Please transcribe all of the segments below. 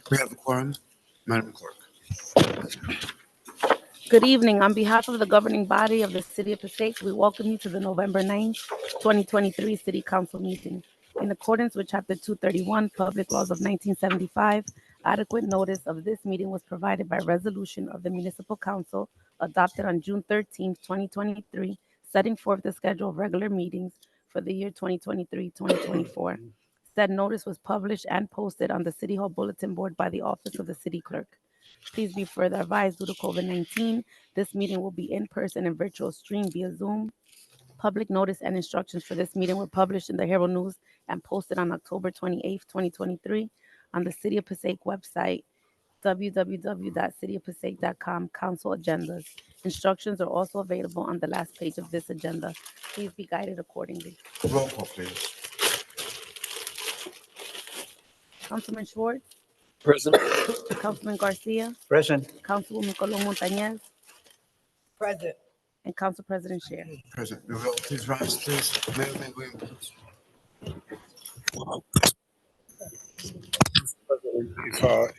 We have a quorum. Madam Clerk. Good evening. On behalf of the governing body of the City of Passaic, we welcome you to the November 9th, 2023 City Council meeting. In accordance with Chapter 231, Public Laws of 1975, adequate notice of this meeting was provided by resolution of the Municipal Council adopted on June 13th, 2023, setting forth the schedule of regular meetings for the year 2023-2024. Said notice was published and posted on the City Hall Bulletin Board by the Office of the City Clerk. Please be further advised, due to COVID-19, this meeting will be in person and virtual stream via Zoom. Public notice and instructions for this meeting were published in the Herald News and posted on October 28th, 2023 on the City of Passaic website, www.cityofpassaic.com, council agendas. Instructions are also available on the last page of this agenda. Please be guided accordingly. Roll call, please. Councilman Schwartz, Present. Councilman Garcia, Present. Councilwoman Colón Montañez, Present. and Council President Scher. President, will you please rise, please? Mayor McWilliams, please.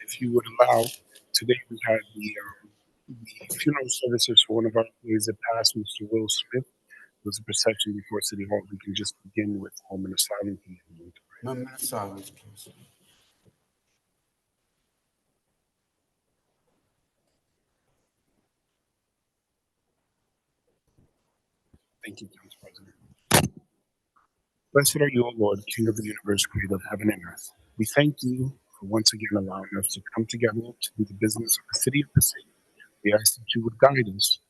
If you would allow, today we had the funeral services for one of our employees that passed, Mr. Will Smith. It was a procession before City Hall. We can just begin with a moment of silence. 1 minute silence, please. Thank you, Council President. Blessed are you, O Lord, King of the universe, creator of heaven and earth. We thank you for once again allowing us to come together to do the business of the City of Passaic. We ask that you would guide us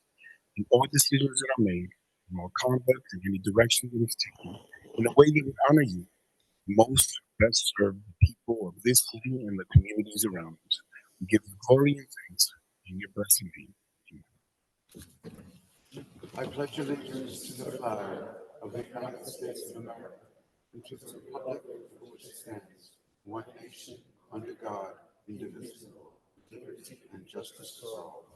in all decisions that are made, in all conduct, and any direction that is taken, in a way that would honor you, most best serve the people of this city and the communities around us. We give you glory and thanks in your blessed name. I pledge allegiance to the flag of the United States of America and to the republic for which it stands, one nation, under God, indivisible, with liberty and justice for all.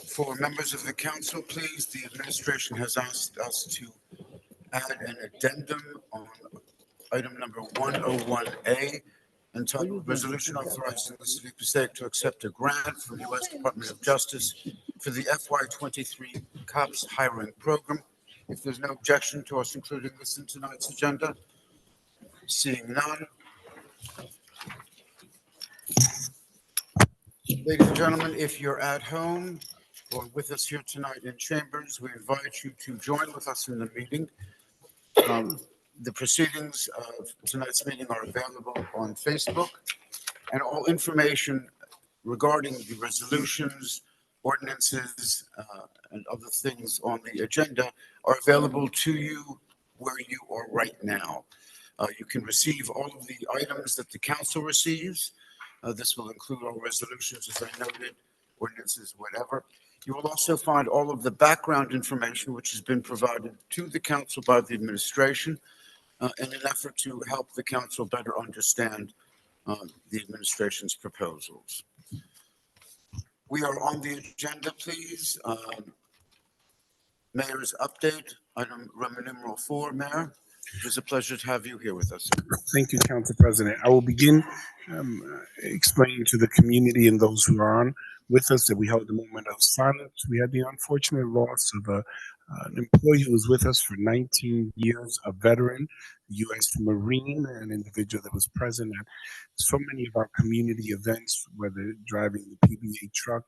For members of the council, please, the administration has asked us to add an addendum on item number 101A, entitled Resolution Authorizing the City of Passaic to accept a grant from the U.S. Department of Justice for the FY23 COPS hiring program. If there's no objection to us including this in tonight's agenda, seeing none. Ladies and gentlemen, if you're at home or with us here tonight in chambers, we invite you to join with us in the meeting. The proceedings of tonight's meeting are available on Facebook, and all information regarding the resolutions, ordinances, and other things on the agenda are available to you where you are right now. You can receive all of the items that the council receives. This will include all resolutions, as I noted, ordinances, whatever. You will also find all of the background information which has been provided to the council by the administration in an effort to help the council better understand the administration's proposals. We are on the agenda, please. Mayor's update, item Roman numeral 4, Mayor. It was a pleasure to have you here with us. Thank you, Council President. I will begin explaining to the community and those who are on with us that we held a moment of silence. We had the unfortunate loss of an employee who was with us for 19 years, a veteran, U.S. Marine, an individual that was present at so many of our community events, whether driving the PBA truck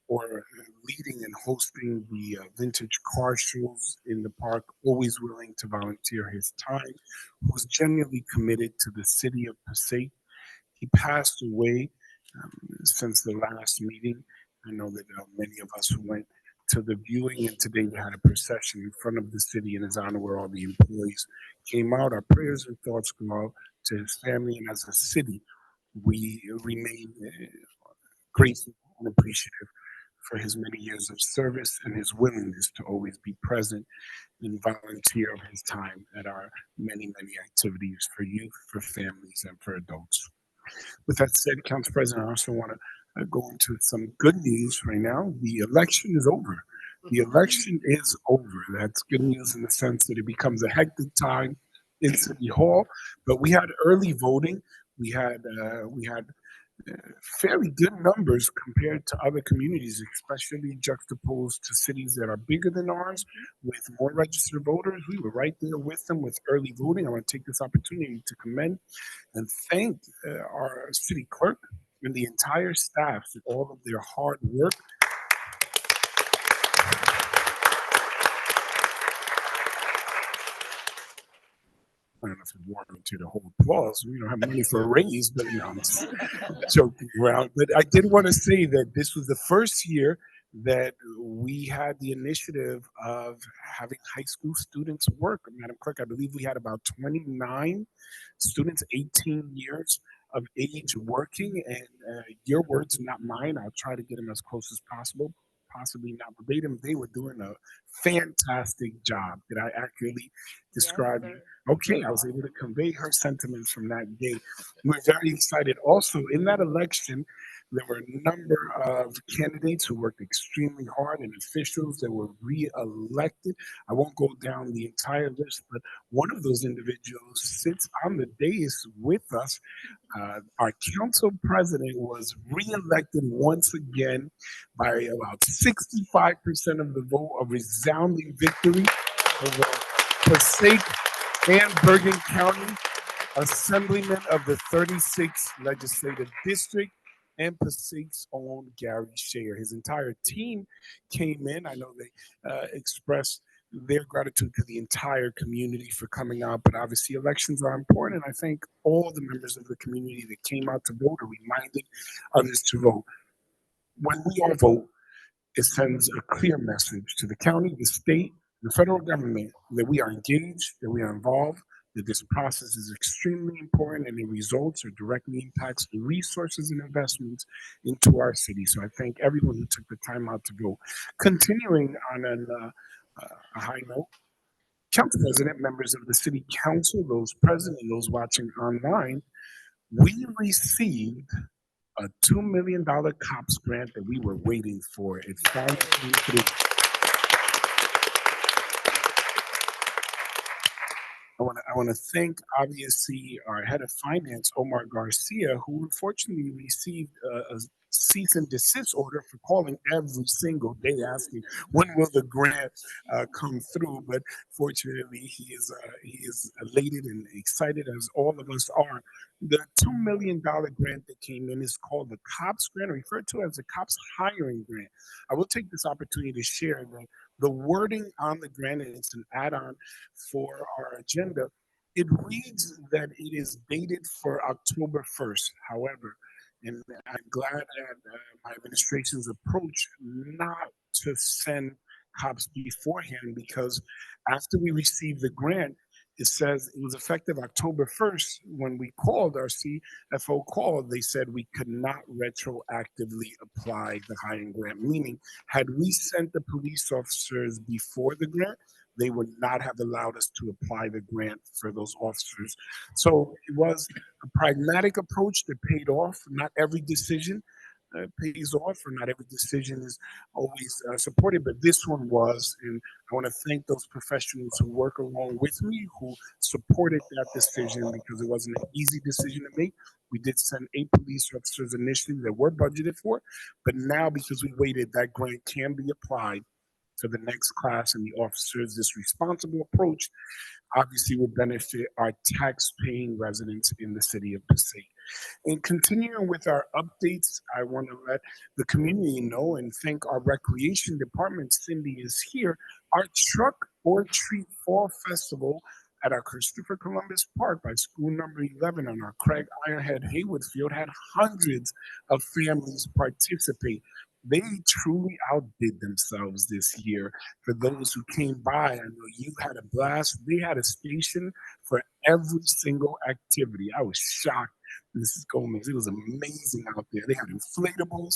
or leading and hosting the vintage car shows in the park, always willing to volunteer his time, who was genuinely committed to the City of Passaic. He passed away since the last meeting. I know that many of us who went to the viewing, and today we had a procession in front of the city in his honor where all the employees came out. Our prayers and thoughts go out to his family, and as a city, we remain grateful and appreciative for his many years of service and his willingness to always be present and volunteer of his time at our many, many activities for youth, for families, and for adults. With that said, Council President, I also want to go into some good news right now. The election is over. The election is over. That's good news in the sense that it becomes a hectic time in City Hall, but we had early voting. We had fairly good numbers compared to other communities, especially juxtaposed to cities that are bigger than ours with more registered voters. We were right there with them with early voting. I want to take this opportunity to commend and thank our city clerk and the entire staff for all of their hard work. I don't know if it warranted a whole applause. We don't have money for a raise, but no, I'm just joking around. But I did want to say that this was the first year that we had the initiative of having high school students work. Madam Clerk, I believe we had about 29 students, 18 years of age working. And your words, not mine. I'll try to get them as close as possible. Possibly not verbatim. They were doing a fantastic job. Did I accurately describe it? Okay, I was able to convey her sentiments from that day. We're very excited. Also, in that election, there were a number of candidates who worked extremely hard and officials that were re-elected. I won't go down the entire list, but one of those individuals sits on the dais with us. Our council president was re-elected once again by about 65% of the vote, a resounding victory over Passaic and Bergen County, Assemblyman of the 36th Legislative District, and Passaic's own Gary Shayer. His entire team came in. I know they expressed their gratitude to the entire community for coming out, but obviously elections are important, and I thank all the members of the community that came out to vote or reminded others to vote. When we all vote, it sends a clear message to the county, the state, the federal government that we are engaged, that we are involved, that this process is extremely important and the results or directly impacts the resources and investments into our city. So I thank everyone who took the time out to vote. Continuing on a high note, Council President, members of the City Council, those present and those watching online, we received a $2 million COPS grant that we were waiting for. It finally came through. I want to thank, obviously, our head of finance, Omar Garcia, who unfortunately received a cease and desist order for calling every single day asking when will the grant come through. But fortunately, he is elated and excited, as all of us are. The $2 million grant that came in is called the COPS grant, referred to as the COPS hiring grant. I will take this opportunity to share that the wording on the grant, and it's an add-on for our agenda. It reads that it is dated for October 1st. However, and I'm glad that my administration's approach not to send cops beforehand, because after we received the grant, it says it was effective October 1st. When we called, our CFO called, they said we could not retroactively apply the hiring grant, meaning had we sent the police officers before the grant, they would not have allowed us to apply the grant for those officers. So it was a pragmatic approach that paid off. Not every decision pays off, or not every decision is always supported, but this one was. And I want to thank those professionals who work along with me, who supported that decision, because it wasn't an easy decision to make. We did send 8 police officers initially that were budgeted for, but now because we waited, that grant can be applied for the next class and the officers. This responsible approach obviously will benefit our tax-paying residents in the city of Passaic. And continuing with our updates, I want to let the community know and thank our recreation department. Cindy is here. Our Truck or Treat Fall Festival at our Christopher Columbus Park by school number 11 on our Craig Ironhead Haywood Field had hundreds of families participate. They truly outdid themselves this year. For those who came by, I know you had a blast. They had a station for every single activity. I was shocked, Mrs. Gomez. It was amazing out there. They had inflatables,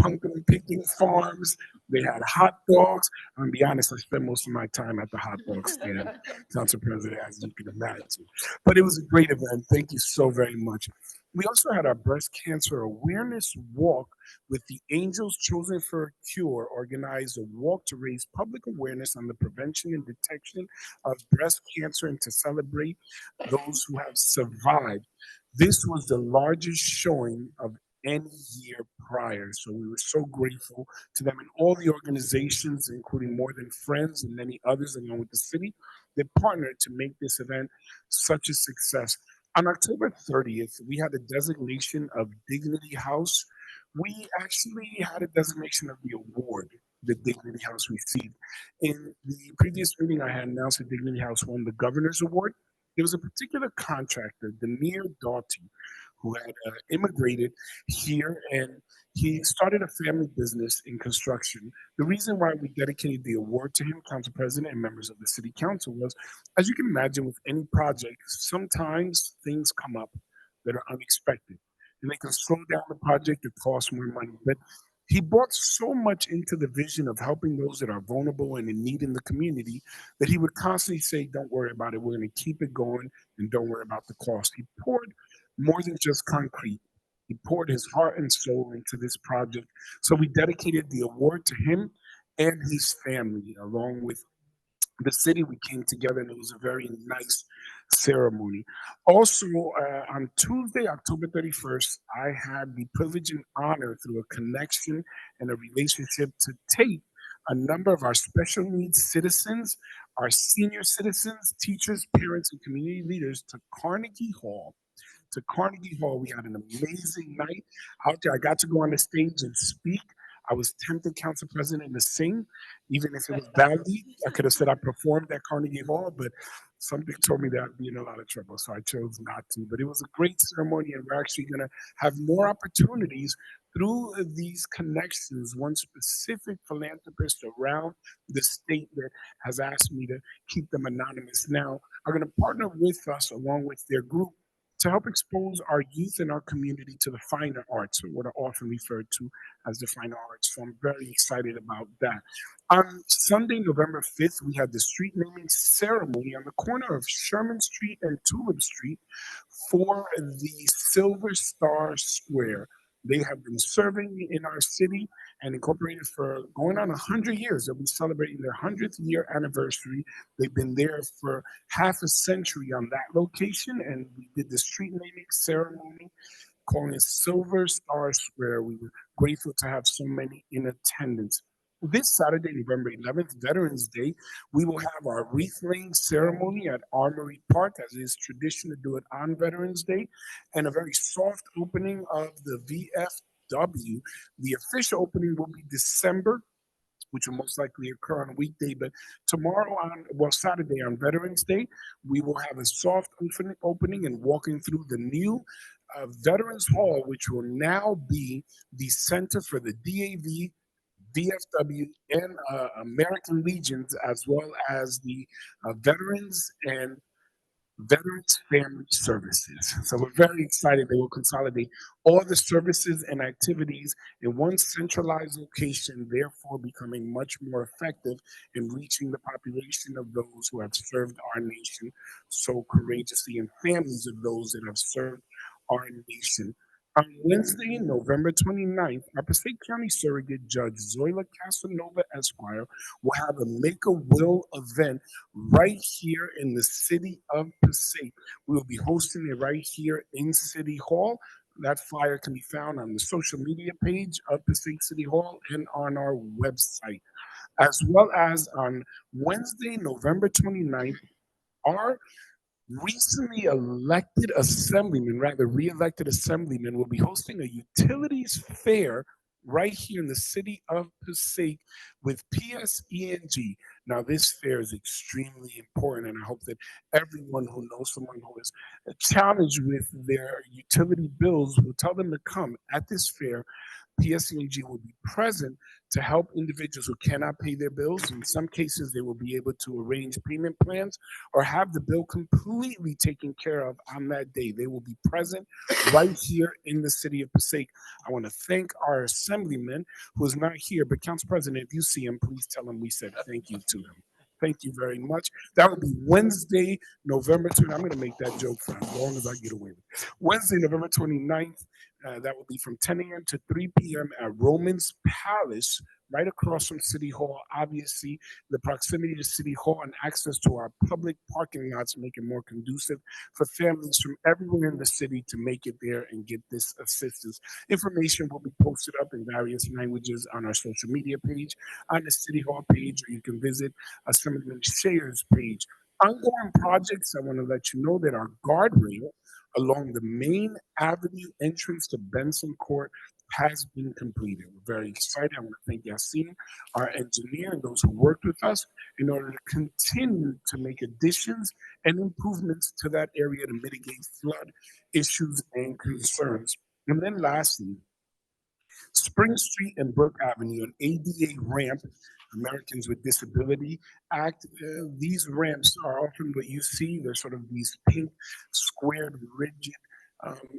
pumpkin picking farms. They had hot dogs. I'm gonna be honest, I spent most of my time at the hot dog stand, Council President, as you can imagine. But it was a great event. Thank you so very much. We also had our breast cancer awareness walk with the Angels Chosen for a Cure organized a walk to raise public awareness on the prevention and detection of breast cancer and to celebrate those who have survived. This was the largest showing of any year prior. So we were so grateful to them and all the organizations, including More Than Friends and many others along with the city, that partnered to make this event such a success. On October 30th, we had a designation of Dignity House. We actually had a designation of the award that Dignity House received. In the previous meeting, I had announced that Dignity House won the Governor's Award. There was a particular contractor, Demir Doughty, who had immigrated here and he started a family business in construction. The reason why we dedicated the award to him, Council President and members of the City Council, was as you can imagine with any project, sometimes things come up that are unexpected and they can slow down the project, it costs more money. But he brought so much into the vision of helping those that are vulnerable and in need in the community that he would constantly say, don't worry about it, we're going to keep it going and don't worry about the cost. He poured more than just concrete. He poured his heart and soul into this project. So we dedicated the award to him and his family, along with the city. We came together and it was a very nice ceremony. Also, on Tuesday, October 31st, I had the privilege and honor through a connection and a relationship to take a number of our special needs citizens, our senior citizens, teachers, parents, and community leaders to Carnegie Hall. We had an amazing night out there. I got to go on the stage and speak. I was tempted, Council President, to sing, even if it was badly. I could have said I performed at Carnegie Hall, but something told me that I'd be in a lot of trouble, so I chose not to. But it was a great ceremony, and we're actually going to have more opportunities through these connections. One specific philanthropist around the state that has asked me to keep them anonymous now are going to partner with us along with their group to help expose our youth and our community to the finer arts, or what are often referred to as the fine arts. So I'm very excited about that. On Sunday, November 5th, we had the street naming ceremony on the corner of Sherman Street and Tulip Street for the Silver Star Square. They have been serving in our city and incorporated for going on 100 years. They'll be celebrating their 100th year anniversary. They've been there for half a century on that location, and we did the street naming ceremony calling it Silver Star Square. We were grateful to have so many in attendance. This Saturday, November 11th, Veterans Day, we will have our wreath laying ceremony at Armory Park, as is tradition to do it on Veterans Day, and a very soft opening of the VFW. The official opening will be December, which will most likely occur on a weekday. But Saturday on Veterans Day, we will have a soft opening and walking through the new Veterans Hall, which will now be the center for the DAV, VFW, and American Legions, as well as the Veterans and Veterans Family Services. So we're very excited they will consolidate all the services and activities in one centralized location, therefore becoming much more effective in reaching the population of those who have served our nation so courageously and families of those that have served our nation. On Wednesday, November 29th, our Passaic County Surrogate Judge Zoila Casanova Esquire will have a Make a Will event right here in the city of Passaic. We will be hosting it right here in City Hall. That flyer can be found on the social media page of Passaic City Hall and on our website. As well as on Wednesday, November 29th, our recently elected assemblyman, rather re-elected assemblyman, will be hosting a utilities fair right here in the city of Passaic with PSENG. Now, this fair is extremely important, and I hope that everyone who knows someone who is challenged with their utility bills will tell them to come. At this fair, PSENG will be present to help individuals who cannot pay their bills. In some cases, they will be able to arrange payment plans or have the bill completely taken care of on that day. They will be present right here in the city of Passaic. I want to thank our assemblyman who is not here, but Council President, if you see him, please tell him we said thank you to him. Thank you very much. That will be Wednesday, November 20th. I'm going to make that joke for as long as I get away with it. Wednesday, November 29th. That will be from 10 a.m. to 3 p.m. at Romans Palace, right across from City Hall. Obviously, the proximity to City Hall and access to our public parking lots make it more conducive for families from everywhere in the city to make it there and get this assistance. Information will be posted up in various languages on our social media page, on the City Hall page, or you can visit Assemblyman Shayer's page. Ongoing projects, I want to let you know that our guardrail along the main avenue entrance to Benson Court has been completed. We're very excited. I want to thank Yassine, our engineer, and those who worked with us in order to continue to make additions and improvements to that area to mitigate flood issues and concerns. And then lastly, Spring Street and Brook Avenue, an ADA ramp, Americans with Disability Act. These ramps are often what you see. They're sort of these pink, squared, rigid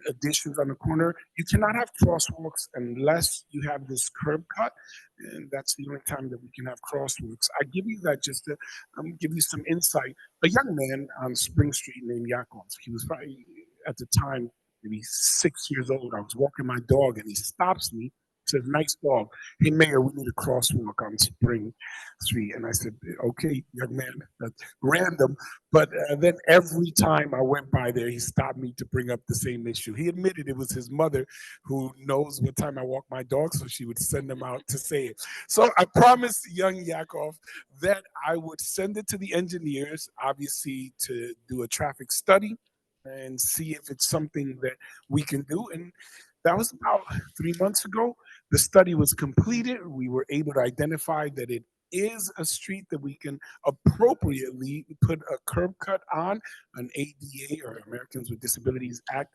additions on the corner. You cannot have crosswalks unless you have this curb cut, and that's the only time that we can have crosswalks. I give you that just to give you some insight. A young man on Spring Street named Yakov, he was probably at the time maybe 6 years old. I was walking my dog and he stops me, says, "Nice dog. Hey, Mayor, we need a crosswalk on Spring Street." And I said, "Okay, young man, that's random." But then every time I went by there, he stopped me to bring up the same issue. He admitted it was his mother who knows what time I walk my dog, so she would send him out to say it. So I promised young Yakov that I would send it to the engineers, obviously, to do a traffic study and see if it's something that we can do. And that was about 3 months ago. The study was completed. We were able to identify that it is a street that we can appropriately put a curb cut on, an ADA or Americans with Disabilities Act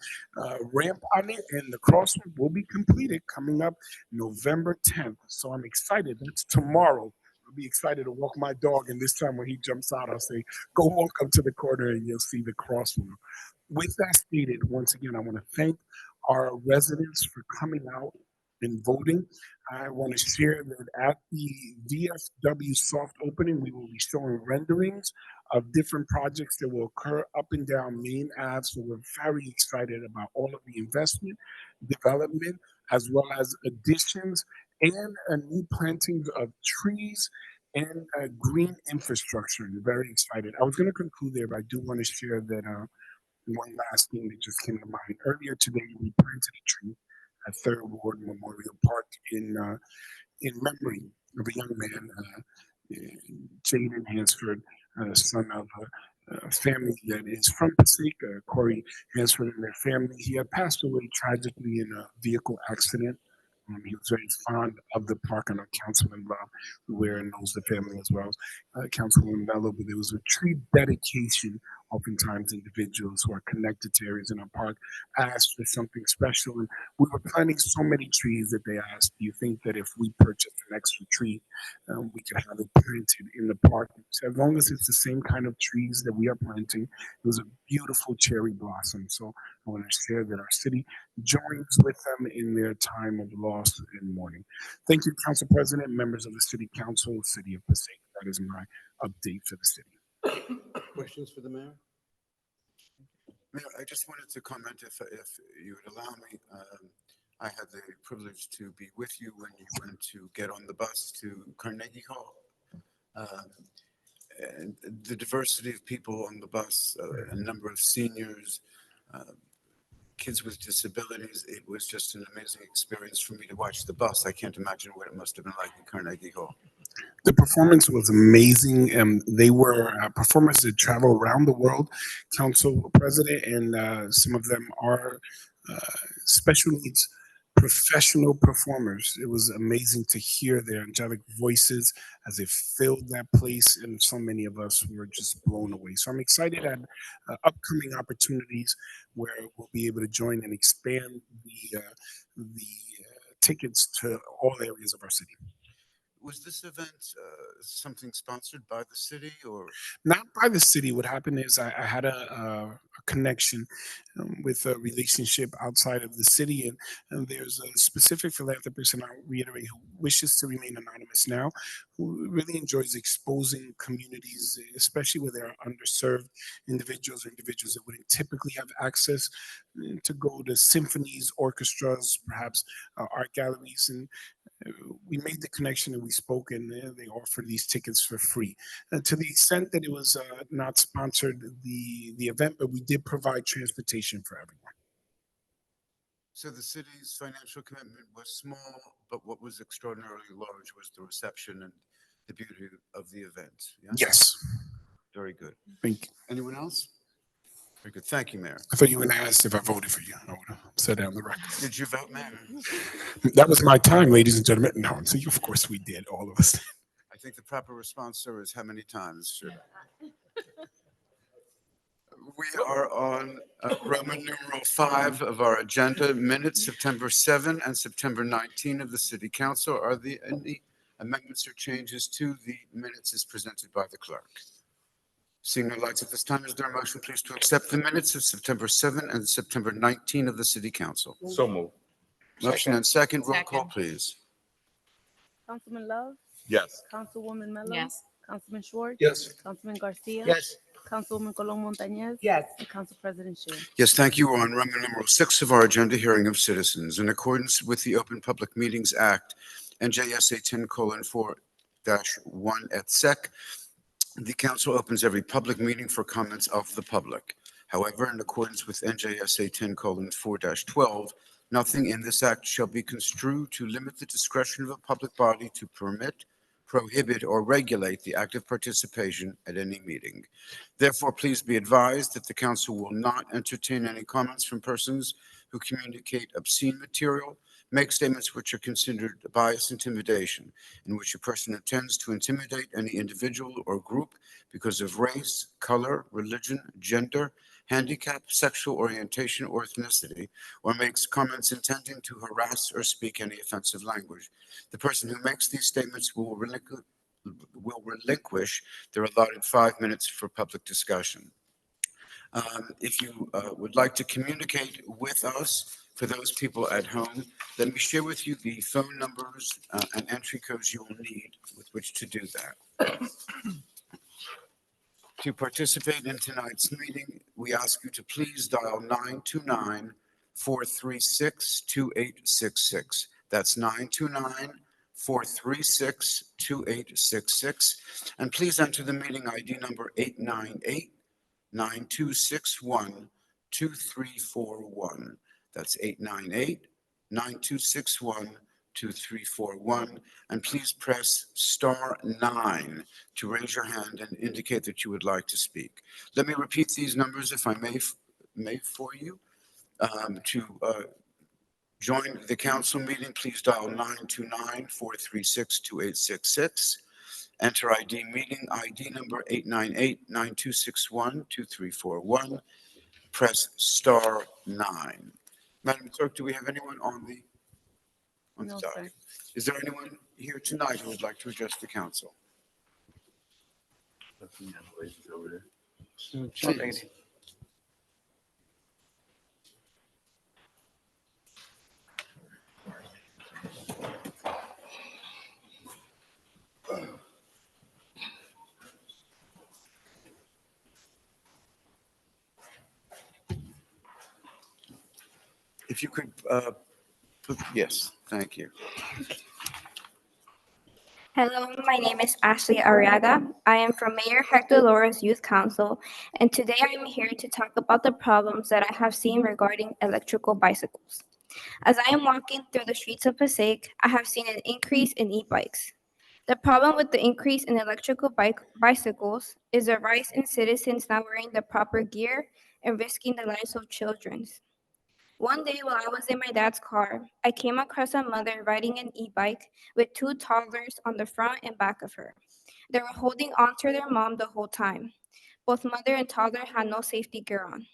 ramp on it, and the crosswalk will be completed coming up November 10th. So I'm excited. That's tomorrow. I'll be excited to walk my dog, and this time when he jumps out, I'll say, "Go walk up to the corner and you'll see the crosswalk." With that stated, once again, I want to thank our residents for coming out and voting. I want to share that at the VFW soft opening, we will be showing renderings of different projects that will occur up and down Main Ave. So we're very excited about all of the investment, development, as well as additions and new plantings of trees and green infrastructure. We're very excited. I was going to conclude there, but I do want to share that one last thing that just came to mind. Earlier today, we planted a tree at Third Ward Memorial Park in memory of a young man, Jaden Hansford, son of a family that is from Passaic, Corey Hansford and their family. He had passed away tragically in a vehicle accident. He was very fond of the park, and our Councilman Bob Ware knows the family as well as Councilwoman Mello. But there was a tree dedication. Oftentimes, individuals who are connected to areas in our park asked for something special, and we were planting so many trees that they asked, "Do you think that if we purchased an extra tree, we could have it planted in the park?" So as long as it's the same kind of trees that we are planting, it was a beautiful cherry blossom. So I want to share that our city joins with them in their time of loss and mourning. Thank you, Council President, members of the City Council, City of Passaic. That is my update for the city. Questions for the mayor? Mayor, I just wanted to comment, if you would allow me. I had the privilege to be with you when you went to get on the bus to Carnegie Hall. And the diversity of people on the bus, a number of seniors, kids with disabilities. It was just an amazing experience for me to watch the bus. I can't imagine what it must have been like in Carnegie Hall. The performance was amazing. They were performers that travel around the world, Council President, and some of them are special needs professional performers. It was amazing to hear their angelic voices as they filled that place, and so many of us were just blown away. So I'm excited at upcoming opportunities where we'll be able to join and expand the tickets to all areas of our city. Was this event something sponsored by the city, or? Not by the city. What happened is I had a connection with a relationship outside of the city, and there's a specific philanthropist, and I'll reiterate who wishes to remain anonymous now, who really enjoys exposing communities, especially where there are underserved individuals or individuals that wouldn't typically have access to go to symphonies, orchestras, perhaps art galleries. And we made the connection and we spoke, and they offered these tickets for free. To the extent that it was not sponsored, the event, but we did provide transportation for everyone. So the city's financial commitment was small, but what was extraordinarily large was the reception and the beauty of the event. Yes? Yes. Very good. Thank you. Anyone else? Very good. Thank you, Mayor. I thought you were going to ask if I voted for you. I would have said that on the record. Did you vote, Mayor? That was my time, ladies and gentlemen. No, so of course we did, all of us. I think the proper response, sir, is how many times should we are on Roman numeral 5 of our agenda, minutes September 7 and September 19 of the City Council. Are there any amendments or changes to the minutes as presented by the clerk? Seeing no lights at this time, is there a motion, please, to accept the minutes of September 7 and September 19 of the City Council? So moved. Motion and second, roll call, Second. please. Councilman Love, Yes. Councilwoman Mello. Yes. Councilman Schwartz. Yes. Councilman Garcia. Yes. Councilwoman Colon Montañez. Yes. And Council President Shield. Yes, thank you. We're on Roman numeral 6 of our agenda, hearing of citizens. In accordance with the Open Public Meetings Act, NJSA 10:4-1 et sec, the council opens every public meeting for comments of the public. However, in accordance with NJSA 10:4-12, nothing in this act shall be construed to limit the discretion of a public body to permit, prohibit, or regulate the active participation at any meeting. Therefore, please be advised that the council will not entertain any comments from persons who communicate obscene material, make statements which are considered bias, intimidation, in which a person intends to intimidate any individual or group because of race, color, religion, gender, handicap, sexual orientation, or ethnicity, or makes comments intending to harass or speak any offensive language. The person who makes these statements will relinquish their allotted 5 minutes for public discussion. If you would like to communicate with us, for those people at home, let me share with you the phone numbers and entry codes you will need with which to do that. To participate in tonight's meeting, we ask you to please dial 929-436-2866. That's 929-436-2866. And please enter the meeting ID number 898-9261-2341. That's 898-9261-2341. And please press *9 to raise your hand and indicate that you would like to speak. Let me repeat these numbers, if I may for you. To join the council meeting, please dial 929-436-2866. Enter ID meeting ID number 898-9261-2341. Press *9. Madam Clerk, do we have anyone on the No, sir. docket? Is there anyone here tonight who would like to address the council? Please. If you could, yes, thank you. Hello, my name is Ashley Arriaga. I am from Mayor Hector Lora's Youth Council, and today I am here to talk about the problems that I have seen regarding electrical bicycles. As I am walking through the streets of Passaic, I have seen an increase in e-bikes. The problem with the increase in electrical bicycles is the rise in citizens not wearing the proper gear and risking the lives of children. One day while I was in my dad's car, I came across a mother riding an e-bike with 2 toddlers on the front and back of her. They were holding on to their mom the whole time. Both mother and toddler had no safety gear on.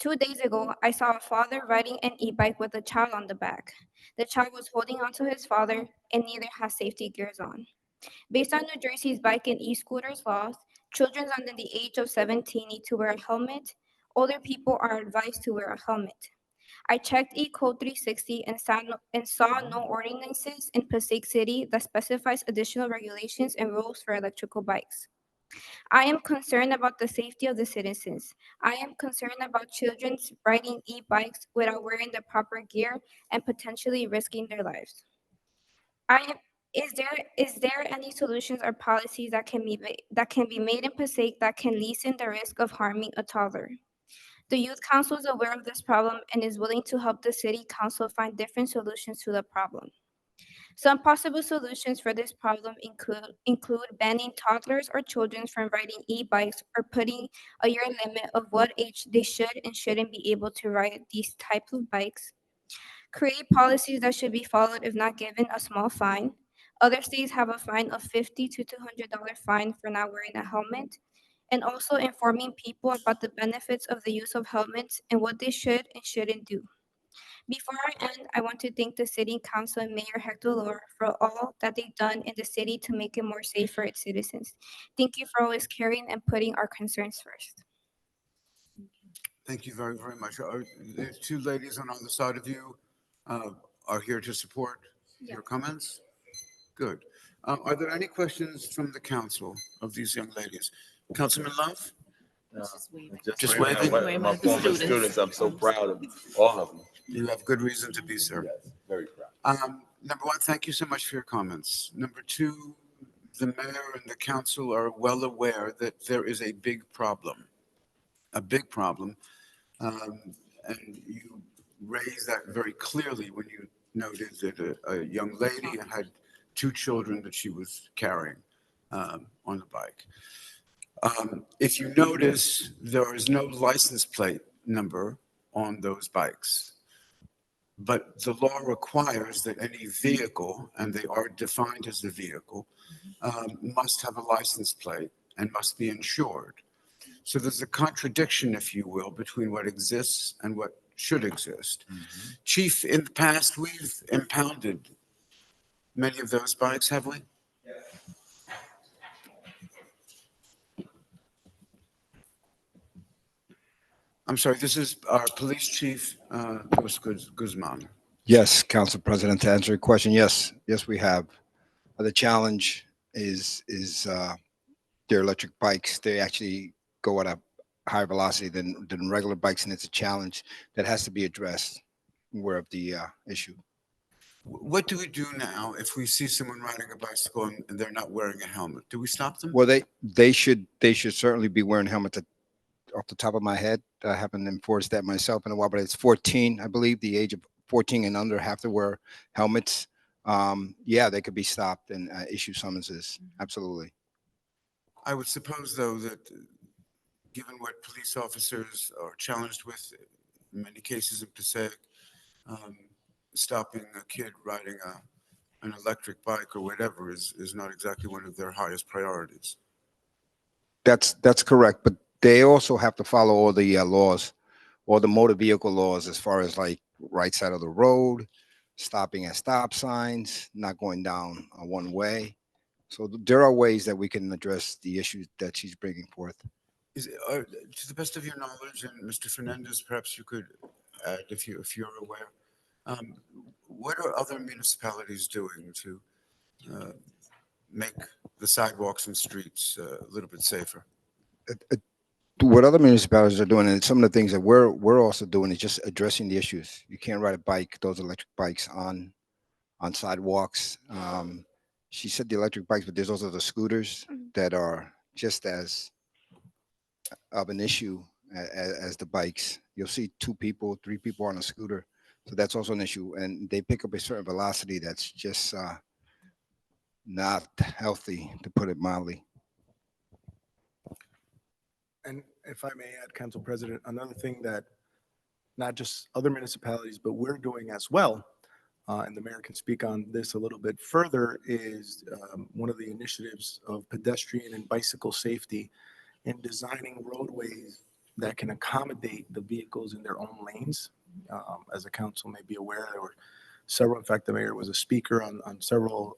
2 days ago, I saw a father riding an e-bike with a child on the back. The child was holding on to his father and neither has safety gears on. Based on New Jersey's bike and e-scooters laws, children under the age of 17 need to wear a helmet. Older people are advised to wear a helmet. I checked E-Code 360 and saw no ordinances in Passaic City that specifies additional regulations and rules for electrical bikes. I am concerned about the safety of the citizens. I am concerned about children riding e-bikes without wearing the proper gear and potentially risking their lives. Is there any solutions or policies that can be made in Passaic that can lessen the risk of harming a toddler? The Youth Council is aware of this problem and is willing to help the City Council find different solutions to the problem. Some possible solutions for this problem include banning toddlers or children from riding e-bikes or putting a year limit of what age they should and shouldn't be able to ride these types of bikes. Create policies that should be followed if not given a small fine. Other states have a fine of $50 to $200 fine for not wearing a helmet, and also informing people about the benefits of the use of helmets and what they should and shouldn't do. Before I end, I want to thank the City Council and Mayor Hector Lora for all that they've done in the city to make it more safe for its citizens. Thank you for always caring and putting our concerns first. Thank you very, very much. The two ladies on either side of you are here to support your comments? Good. Are there any questions from the council of these young ladies? Councilman Love? Just waving? My former students, I'm so proud of all of them. You have good reason to be, sir. Yes, very proud. Number one, thank you so much for your comments. Number two, the mayor and the council are well aware that there is a big problem. And you raised that very clearly when you noted that a young lady had two children that she was carrying on the bike. If you notice, there is no license plate number on those bikes. But the law requires that any vehicle, and they are defined as a vehicle, must have a license plate and must be insured. So there's a contradiction, if you will, between what exists and what should exist. Mm-hmm. Chief, in the past, we've impounded many of those bikes, have we? I'm sorry, this is our police chief, Guzman. Yes, Council President, to answer your question, yes, we have. The challenge is their electric bikes. They actually go at a higher velocity than regular bikes, and it's a challenge that has to be addressed. We're of the issue. What do we do now if we see someone riding a bicycle and they're not wearing a helmet? Do we stop them? Well, they should certainly be wearing helmets. Off the top of my head, I haven't enforced that myself in a while, but it's 14, I believe. The age of 14 and under have to wear helmets. Yeah, they could be stopped and issue summonses. Absolutely. I would suppose, though, that given what police officers are challenged with in many cases in Passaic, stopping a kid riding an electric bike or whatever is not exactly one of their highest priorities. That's correct, but they also have to follow all the laws, all the motor vehicle laws, as far as like right side of the road, stopping at stop signs, not going down one way. So there are ways that we can address the issues that she's bringing forth. To the best of your knowledge, and Mr. Fernandez, perhaps you could add if you're aware, what are other municipalities doing to make the sidewalks and streets a little bit safer? What other municipalities are doing, and some of the things that we're also doing, is just addressing the issues. You can't ride a bike, those electric bikes, on sidewalks. She said the electric bikes, but there's also the scooters that are just as of an issue as the bikes. You'll see 2 people, 3 people on a scooter, so that's also an issue, and they pick up a certain velocity that's just not healthy, to put it mildly. And if I may add, Council President, another thing that not just other municipalities, but we're doing as well, and the mayor can speak on this a little bit further, is one of the initiatives of pedestrian and bicycle safety in designing roadways that can accommodate the vehicles in their own lanes. As the council may be aware, there were several, in fact, the mayor was a speaker on several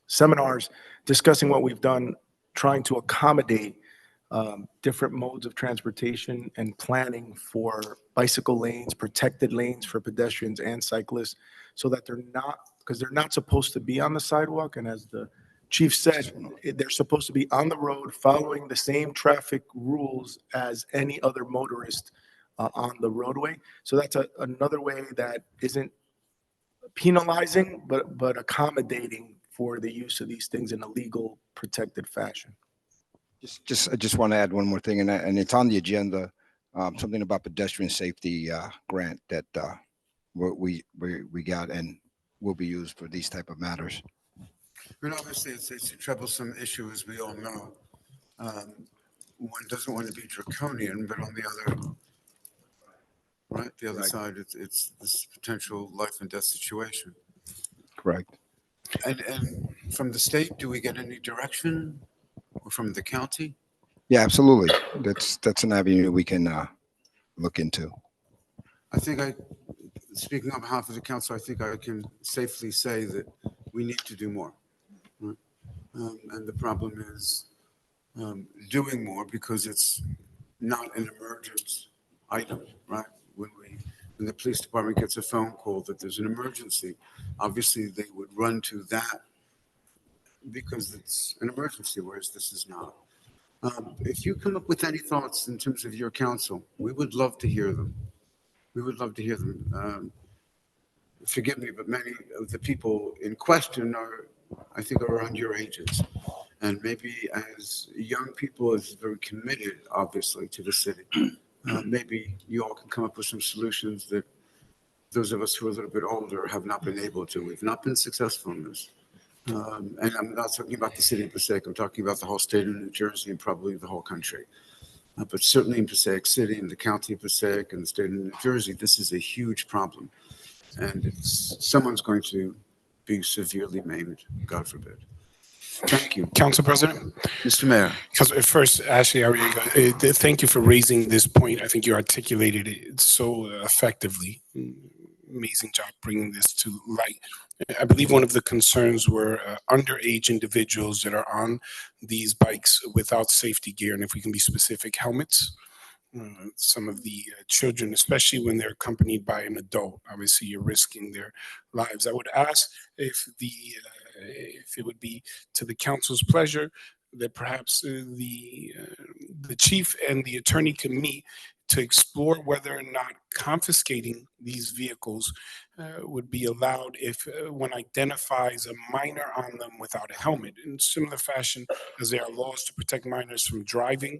seminars discussing what we've done, trying to accommodate different modes of transportation and planning for bicycle lanes, protected lanes for pedestrians and cyclists, so that they're not, because they're not supposed to be on the sidewalk. And as the chief said, they're supposed to be on the road following the same traffic rules as any other motorist on the roadway. So that's another way that isn't penalizing, but accommodating for the use of these things in a legal, protected fashion. I just want to add one more thing, and it's on the agenda, something about pedestrian safety grant that we got and will be used for these type of matters. But obviously, it's a troublesome issue, as we all know. One doesn't want to be draconian, but on the other, right, the other Right. side, it's this potential life and death situation. Correct. And from the state, do we get any direction, or from the county? Yeah, absolutely. That's an avenue we can look into. I think speaking on behalf of the council, I think I can safely say that we need to do more. Right? And the problem is doing more because it's not an emergent item, right? When the police department gets a phone call that there's an emergency, obviously they would run to that because it's an emergency, whereas this is not. If you come up with any thoughts in terms of your council, we would love to hear them. We would love to hear them. Forgive me, but many of the people in question I think, are around your ages. And maybe as young people, as very committed, obviously, to the city, maybe you all can come up with some solutions that those of us who are a little bit older have not been able to. We've not been successful in this. And I'm not talking about the city of Passaic. I'm talking about the whole state of New Jersey and probably the whole country. But certainly in Passaic City, in the county of Passaic, and the state of New Jersey, this is a huge problem. And someone's going to be severely maimed, God forbid. Thank you. Council President? Mr. Mayor. First, Ashley Arriaga, thank you for raising this point. I think you articulated it so effectively. Amazing job bringing this to light. I believe one of the concerns were underage individuals that are on these bikes without safety gear, and if we can be specific, helmets. Some of the children, especially when they're accompanied by an adult, obviously you're risking their lives. I would ask if it would be to the council's pleasure that perhaps the chief and the attorney can meet to explore whether or not confiscating these vehicles would be allowed if one identifies a minor on them without a helmet. In similar fashion as there are laws to protect minors from driving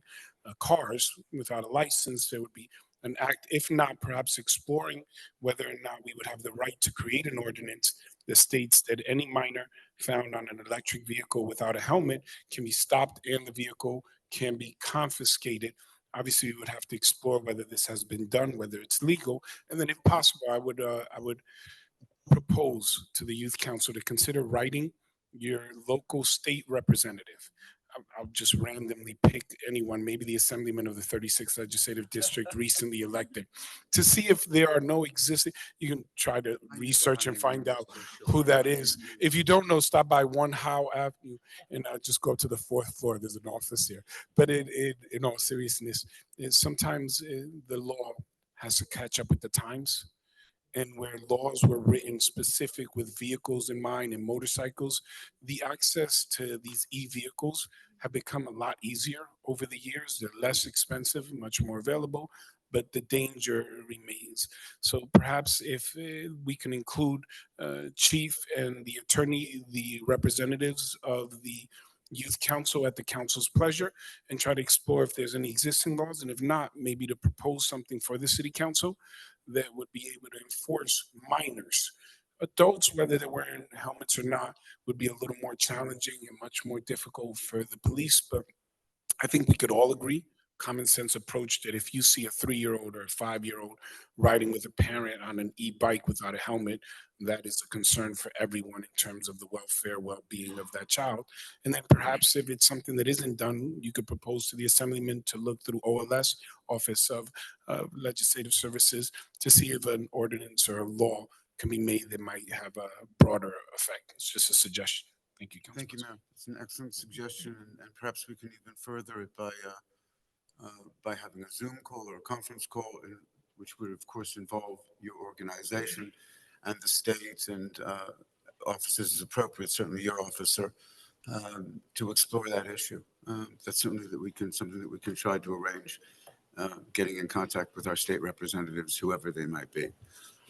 cars without a license, there would be an act, if not perhaps exploring whether or not we would have the right to create an ordinance that states that any minor found on an electric vehicle without a helmet can be stopped and the vehicle can be confiscated. Obviously, we would have to explore whether this has been done, whether it's legal, and then if possible, I would propose to the Youth Council to consider writing your local state representative. I'll just randomly pick anyone, maybe the assemblyman of the 36th legislative district recently elected, to see if there are no existing. You can try to research and find out who that is. If you don't know, stop by 1 Howe Avenue and just go to the 4th floor. There's an office here. But in all seriousness, sometimes the law has to catch up with the times. And where laws were written specific with vehicles in mind and motorcycles, the access to these e-vehicles have become a lot easier over the years. They're less expensive, much more available, but the danger remains. So perhaps if we can include chief and the attorney, the representatives of the youth council at the council's pleasure, and try to explore if there's any existing laws, and if not, maybe to propose something for the city council that would be able to enforce minors. Adults, whether they're wearing helmets or not, would be a little more challenging and much more difficult for the police. But I think we could all agree, common sense approach, that if you see a 3-year-old or a 5-year-old riding with a parent on an e-bike without a helmet, that is a concern for everyone in terms of the welfare, well-being of that child. And then perhaps if it's something that isn't done, you could propose to the assemblyman to look through OLS, Office of Legislative Services, to see if an ordinance or a law can be made that might have a broader effect. It's just a suggestion. Thank you, Council. Thank you, Mayor. It's an excellent suggestion, and perhaps we can even further it by by having a Zoom call or a conference call, which would, of course, involve your organization and the state and officers as appropriate, certainly your officer, to explore that issue. That's certainly something that we can try to arrange, getting in contact with our state representatives, whoever they might be.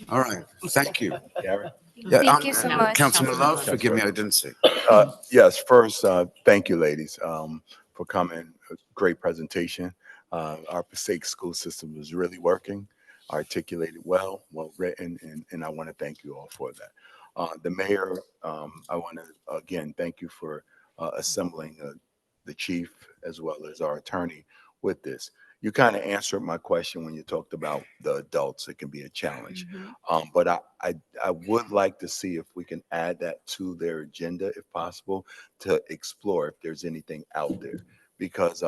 All right, thank you. Gary? Yeah, Thank you so much. Councilman Love, forgive me, I didn't see. Yes, first, thank you, ladies, for coming. Great presentation. Our Passaic school system is really working, articulated well, well written, and I want to thank you all for that. The mayor, I want to again thank you for assembling the chief as well as our attorney with this. You kind of answered my question when you talked about the adults. It can be a challenge. But I would like to see if we can add that to their agenda, if possible, to explore if there's anything out there. Because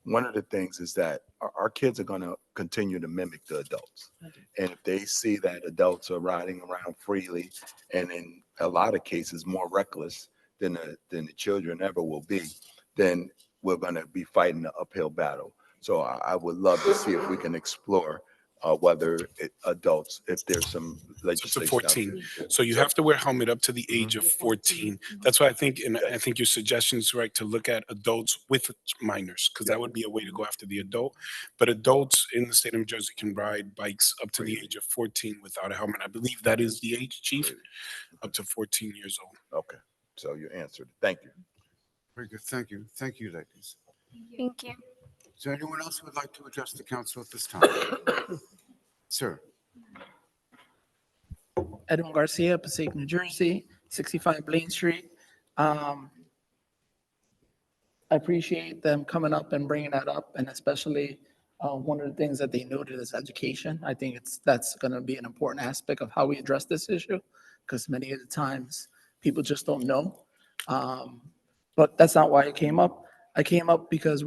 one of the things is that our kids are going to continue to mimic the adults. And if they see that adults are riding around freely and in a lot of cases more reckless than the children ever will be, then we're going to be fighting an uphill battle. So I would love to see if we can explore whether adults, if there's some So to legislation. 14. So you have to wear a helmet up to the age of 14. That's why I think, and I think your suggestion is right, to look at adults with minors, because that would be a way to go after the adult. But adults in the state of New Jersey can ride bikes up to the age of 14 without a helmet. I believe that is the age, Chief, up to 14 years old. Okay, so you answered. Thank you. Very good, thank you. Thank you, ladies. Thank you. Is there anyone else who would like to address the council at this time? Sir. Edwin Garcia, Passaic, New Jersey, 65 Blaine Street. I appreciate them coming up and bringing that up, and especially one of the things that they noted is education. I think that's going to be an important aspect of how we address this issue, because many of the times people just don't know. But that's not why I came up. I came up because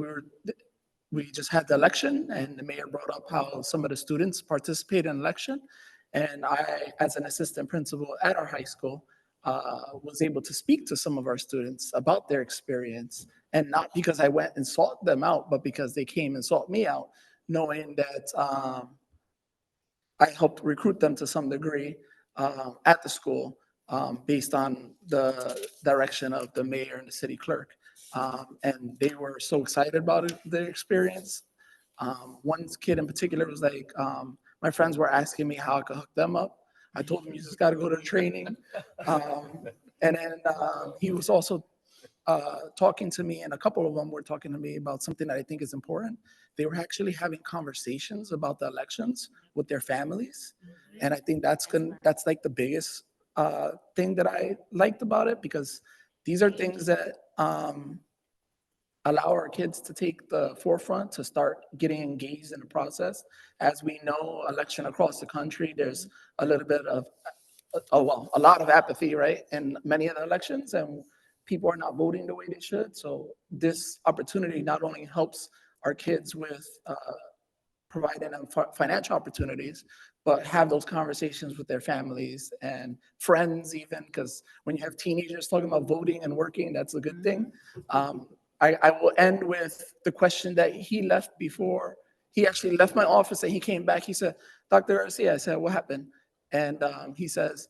we just had the election, and the mayor brought up how some of the students participate in election. And I, as an assistant principal at our high school, was able to speak to some of our students about their experience. And not because I went and sought them out, but because they came and sought me out, knowing that I helped recruit them to some degree at the school based on the direction of the mayor and the city clerk. And they were so excited about their experience. One kid in particular was like, my friends were asking me how I could hook them up. I told them, you just got to go to the training. And then he was also talking to me, and a couple of them were talking to me about something that I think is important. They were actually having conversations about the elections with their families. And I think that's like the biggest thing that I liked about it, because these are things that allow our kids to take the forefront, to start getting engaged in the process. As we know, election across the country, there's a little bit of, a lot of apathy, right, in many of the elections, and people are not voting the way they should. So this opportunity not only helps our kids with providing them financial opportunities, but have those conversations with their families and friends even, because when you have teenagers talking about voting and working, that's a good thing. I will end with the question that he left before. He actually left my office and he came back. He said, Dr. Garcia, I said, what happened? And he says,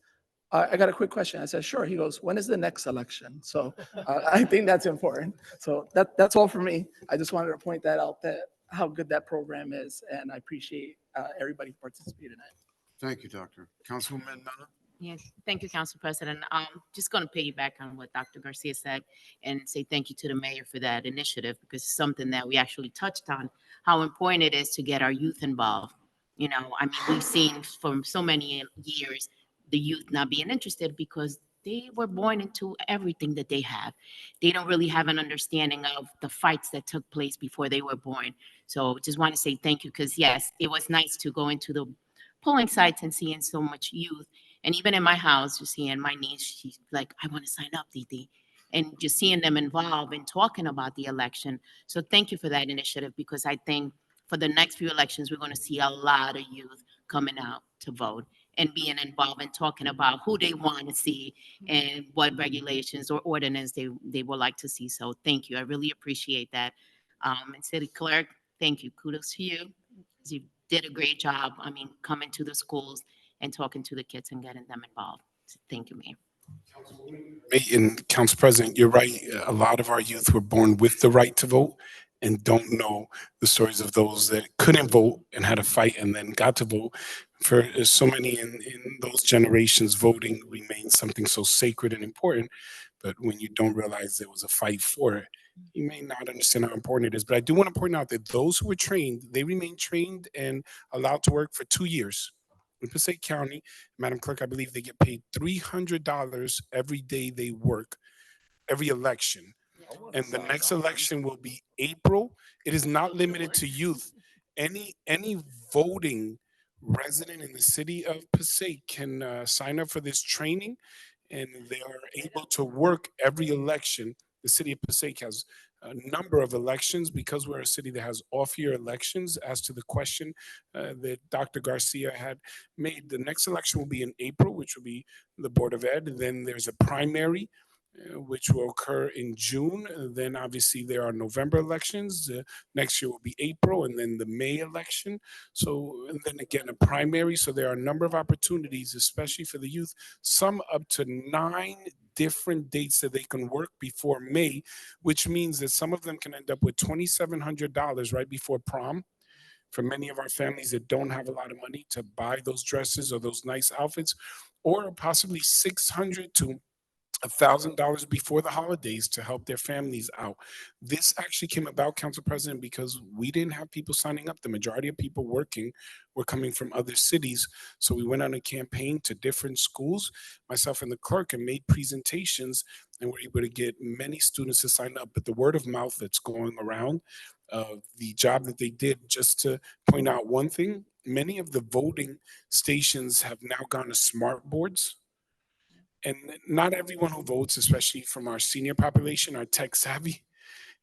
I got a quick question. I said, sure. He goes, when is the next election? So I think that's important. So that's all for me. I just wanted to point that out, that how good that program is. And I appreciate everybody participating in it. Thank you, Doctor. Councilwoman Miller? Yes, thank you, Council President. Just going to piggyback on what Dr. Garcia said and say thank you to the mayor for that initiative, because it's something that we actually touched on, how important it is to get our youth involved. You know, I mean, we've seen for so many years the youth not being interested because they were born into everything that they have. They don't really have an understanding of the fights that took place before they were born. So just want to say thank you, because yes, it was nice to go into the polling sites and seeing so much youth. And even in my house, you see, and my niece, she's like, I want to sign up, Didi. And just seeing them involved and talking about the election. So thank you for that initiative, because I think for the next few elections, we're going to see a lot of youth coming out to vote and being involved and talking about who they want to see and what regulations or ordinance they would like to see. So thank you. I really appreciate that. And City Clerk, thank you. Kudos to you. You did a great job. I mean, coming to the schools and talking to the kids and getting them involved. So thank you, Mayor. And Council President, you're right. A lot of our youth were born with the right to vote and don't know the stories of those that couldn't vote and had to fight and then got to vote. For so many in those generations, voting remains something so sacred and important. But when you don't realize there was a fight for it, you may not understand how important it is. But I do want to point out that those who were trained, they remain trained and allowed to work for 2 years. In Passaic County, Madam Clerk, I believe they get paid $300 every day they work, every election. And the next election will be April. It is not limited to youth. Any voting resident in the city of Passaic can sign up for this training, and they are able to work every election. The city of Passaic has a number of elections because we're a city that has off-year elections. As to the question that Dr. Garcia had made, the next election will be in April, which will be the Board of Ed. Then there's a primary, which will occur in June. Then obviously there are November elections. Next year will be April, and then the May election. So, and then again, a primary. So there are a number of opportunities, especially for the youth, some up to 9 different dates that they can work before May, which means that some of them can end up with $2,700 right before prom. For many of our families that don't have a lot of money to buy those dresses or those nice outfits, or possibly $600 to $1,000 before the holidays to help their families out. This actually came about, Council President, because we didn't have people signing up. The majority of people working were coming from other cities. So we went on a campaign to different schools, myself and the clerk, and made presentations, and were able to get many students to sign up. But the word of mouth that's going around, the job that they did, just to point out one thing, many of the voting stations have now gone to smart boards. And not everyone who votes, especially from our senior population, are tech savvy.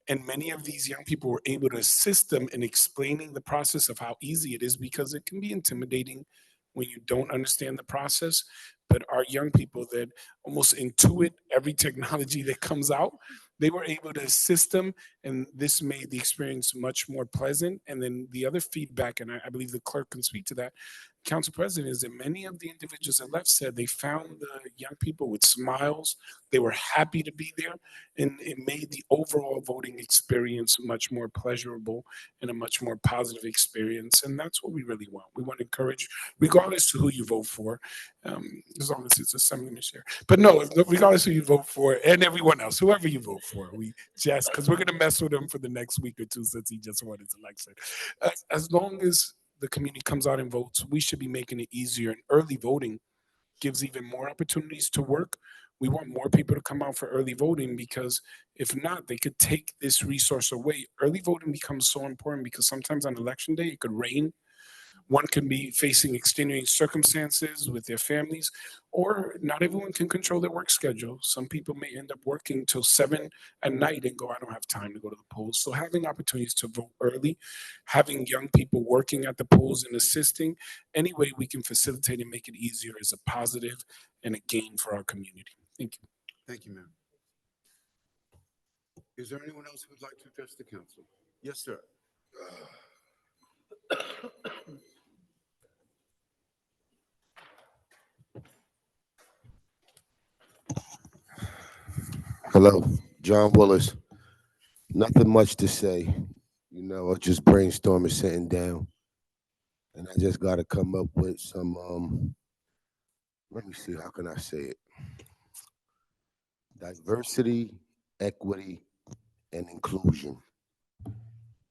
And many of these young people were able to assist them in explaining the process of how easy it is, because it can be intimidating when you don't understand the process. But our young people that almost intuit every technology that comes out, they were able to assist them, and this made the experience much more pleasant. And then the other feedback, and I believe the clerk can speak to that, Council President, is that many of the individuals that left said they found the young people with smiles. They were happy to be there, and it made the overall voting experience much more pleasurable and a much more positive experience. And that's what we really want. We want to encourage, regardless to who you vote for, as long as it's Assemblyman Share. But no, regardless who you vote for, and everyone else, whoever you vote for, we just, because we're going to mess with him for the next week or two since he just won his election. As long as the community comes out and votes, we should be making it easier. And early voting gives even more opportunities to work. We want more people to come out for early voting, because if not, they could take this resource away. Early voting becomes so important because sometimes on election day, it could rain. One can be facing extenuating circumstances with their families, or not everyone can control their work schedule. Some people may end up working till 7 at night and go, I don't have time to go to the polls. So having opportunities to vote early, having young people working at the polls and assisting, any way we can facilitate and make it easier is a positive and a gain for our community. Thank you. Thank you, ma'am. Is there anyone else who would like to address the council? Yes, sir. Hello, John Willis. Nothing much to say. You know, I was just brainstorming, sitting down, and I just got to come up with some. Let me see, how can I say it? Diversity, equity, and inclusion.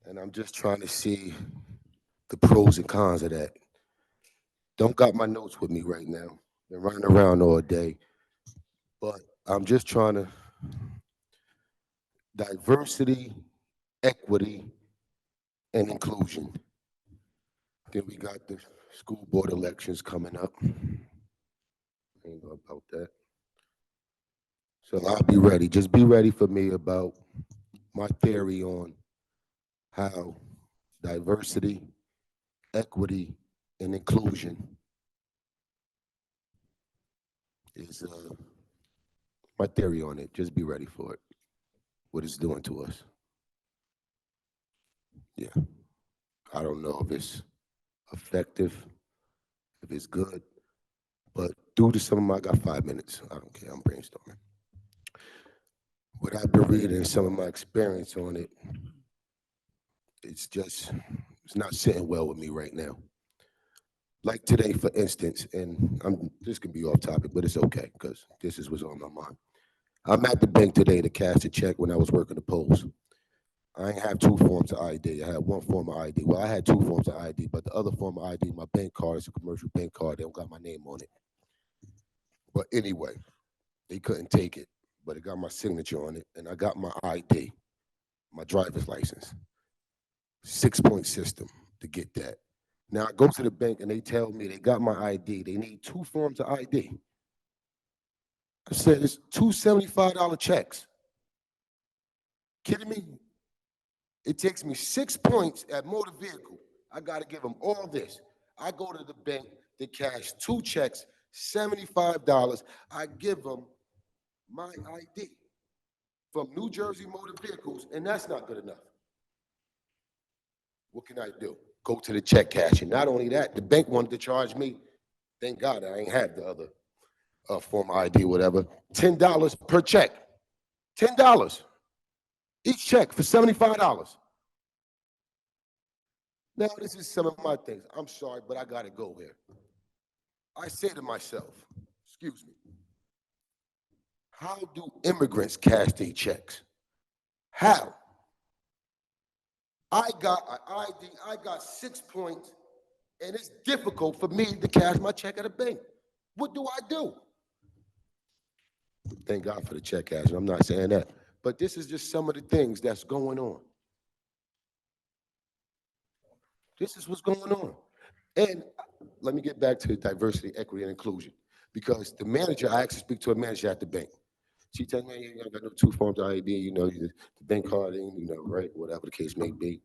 And I'm just trying to see the pros and cons of that. Don't got my notes with me right now. Been running around all day, but I'm just trying to diversity, equity, and inclusion. Then we got the school board elections coming up. I ain't know about that. So I'll be ready. Just be ready for me about my theory on how diversity, equity, and inclusion is my theory on it. Just be ready for it. What it's doing to us. Yeah. I don't know if it's effective, if it's good, but due to some of my, I got 5 minutes. I don't care. I'm brainstorming. What I've been reading and some of my experience on it, it's not sitting well with me right now. Like today, for instance, and this can be off topic, but it's okay because this is what's on my mind. I'm at the bank today to cash a check when I was working the polls. I ain't have two forms of ID. I had one form of ID. Well, I had two forms of ID, but the other form of ID, my bank card, is a commercial bank card. They don't got my name on it. But anyway, they couldn't take it, but it got my signature on it, and I got my ID, my driver's license. 6-point system to get that. Now I go to the bank and they tell me they got my ID. They need two forms of ID. I said, it's two $75 checks. Kidding me? It takes me 6 points at motor vehicle. I got to give them all this. I go to the bank to cash two checks, $75. I give them my ID from New Jersey Motor Vehicles, and that's not good enough. What can I do? Go to the check cashing. Not only that, the bank wanted to charge me. Thank God I ain't had the other form of ID, whatever. $10 per check. $10. Each check for $75. Now, this is some of my things. I'm sorry, but I got to go here. I say to myself, excuse me, how do immigrants cash their checks? How? I got an ID, I got 6 points, and it's difficult for me to cash my check at a bank. What do I do? Thank God for the check cash. I'm not saying that. But this is just some of the things that's going on. This is what's going on. And let me get back to diversity, equity, and inclusion. Because the manager, I actually speak to a manager at the bank. She tells me, you got no two forms of ID, the bank card, right, whatever the case may be.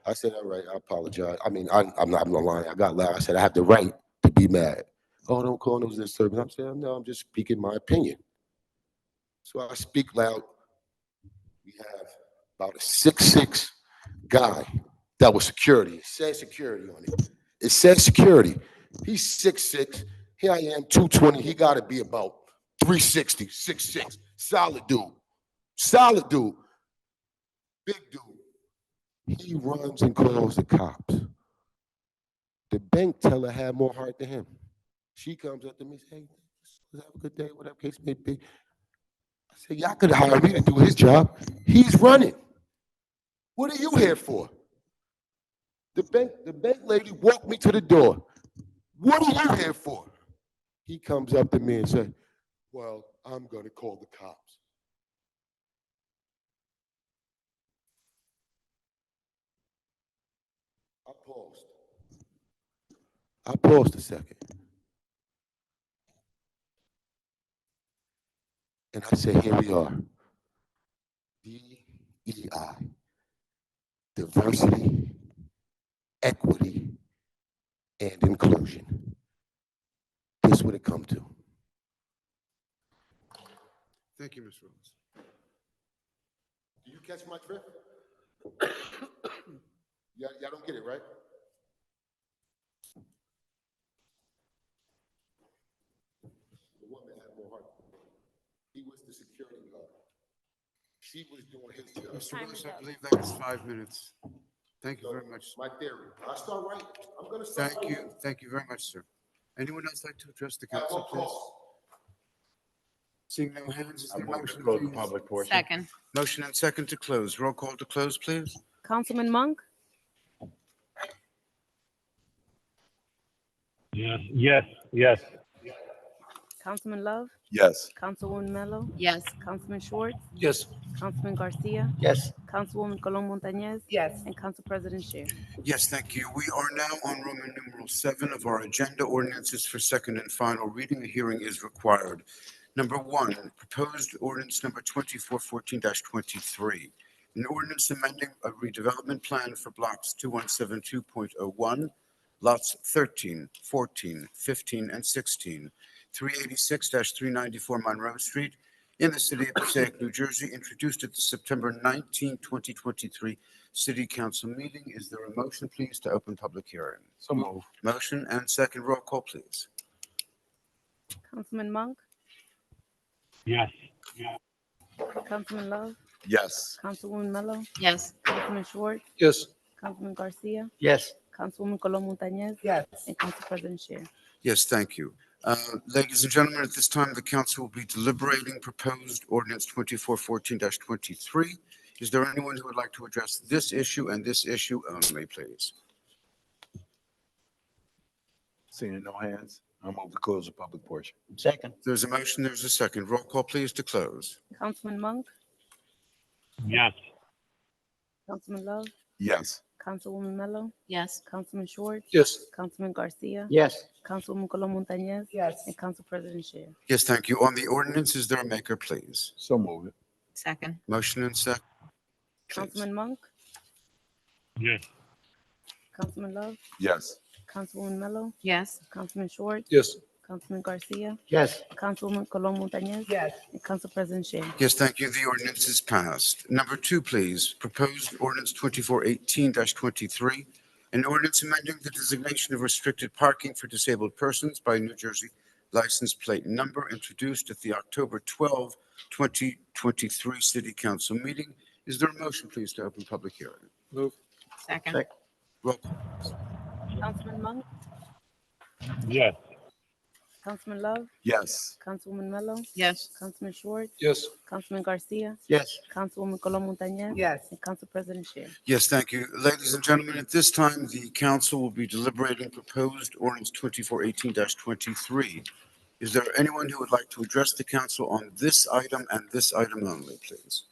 I said, all right, I apologize. I mean, I'm not lying. I got loud. I said, I have the right to be mad. Oh, don't call those disturbance. I'm saying, no, I'm just speaking my opinion. So I speak loud. We have about a 6'6" guy that was security. It said security on it. It said security. He's 6'6". Here I am, 220. He got to be about 360, 6'6". Solid dude. Solid dude. Big dude. He runs and calls the cops. The bank teller had more heart than him. She comes up to me and says, hey, have a good day, whatever case may be. I said, y'all could hire me to do his job. He's running. What are you here for? The bank lady walked me to the door. What are you here for? He comes up to me and said, well, I'm going to call the cops. I paused a second. And I said, here we are. DEI. Diversity, equity, and inclusion. This is what it comes to. Thank you, Ms. Rhodes. Do you catch my drift? Y'all don't get it, right? The woman had more heart. He was the security guard. She was doing his job. Mr. Rhodes, I believe that was 5 minutes. Thank you very much. My theory. I start right. I'm going to start Thank you. Thank you very much, sir. Anyone else like to address the council, please? Seeing no hands, is there a motion, Close the please? public portion. Second. Motion and second to close. Roll call to close, please. Councilman Monk, Yes. Councilman Love, Yes. Councilwoman Mello, Yes. Councilman Schwartz, Yes. Councilman Garcia, Yes. Councilwoman Colon Montañez, Yes. and Council President Scher. Yes, thank you. We are now on Roman numeral 7 of our agenda, ordinances for second and final reading. A hearing is required. Number 1, proposed ordinance number 2414-23. An ordinance amending a redevelopment plan for blocks 2172.01, lots 13, 14, 15, and 16, 386-394 Monroe Street in the city of Passaic, New Jersey, introduced at the September 19, 2023 City Council meeting. Is there a motion, please, to open public hearing? So move. Motion and second. Roll call, please. Councilman Monk, Yes. Councilman Love, Yes. Councilwoman Mello, Yes. Councilman Schwartz, Yes. Councilman Garcia, Yes. Councilwoman Colon Montañez, Yes. and Council President Sher. Yes, thank you. Ladies and gentlemen, at this time, the council will be deliberating proposed ordinance 2414-23. Is there anyone who would like to address this issue and this issue only, please? Seeing no hands, I'll move to close the public portion. Second. There's a motion, there's a second. Roll call, please, to close. Councilman Monk, Yes. Councilman Love, Yes. Councilwoman Mello, Yes. Councilman Schwartz, Yes. Councilman Garcia, Yes. Councilwoman Colon Montañez, Yes. and Council President Sher. Yes, thank you. On the ordinance, is there a maker, please? So move it. Second. Motion and second. please. Councilman Monk, Yes. Councilman Love, Yes. Councilwoman Mello, Yes. Councilman Schwartz, Yes. Councilman Garcia, Yes. Councilwoman Colon Montañez, Yes. and Council President Sher. Yes, thank you. The ordinance is passed. Number two, please. Proposed ordinance 2418-23. An ordinance amending the designation of restricted parking for disabled persons by New Jersey license plate number, introduced at the October 12, 2023 City Council meeting. Is there a motion, please, to open public hearing? Move. Second. Roll call. Councilman Monk, Yes. Councilman Love, Yes. Councilwoman Mello, Yes. Councilman Schwartz, Yes. Councilman Garcia, Yes. Councilwoman Colon Montañez, Yes. and Council President Sher. Yes, thank you. Ladies and gentlemen, at this time, the council will be deliberating proposed ordinance 2418-23. Is there anyone who would like to address the council on this item and this item only, please?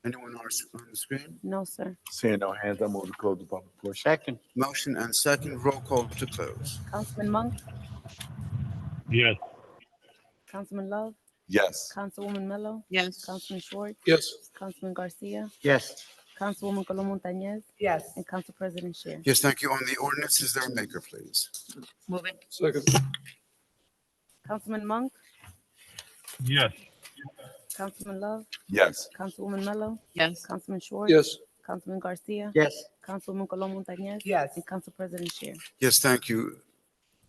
Anyone on the screen? No, sir. Seeing no hands, I move to close the public portion. Second. Motion and second. Roll call to close. Councilman Monk, Yes. Councilman Love, Yes. Councilwoman Mello, Yes. Councilman Schwartz, Yes. Councilman Garcia, Yes. Councilwoman Colon Montañez, Yes. and Council President Sher. Yes, thank you. On the ordinance, is there a maker, please? Move it. Second. Councilman Monk, Yes. Councilman Love, Yes. Councilwoman Mello, Yes. Councilman Schwartz, Yes. Councilman Garcia, Yes. Councilwoman Colon Montañez, Yes. and Council President Sher. Yes, thank you.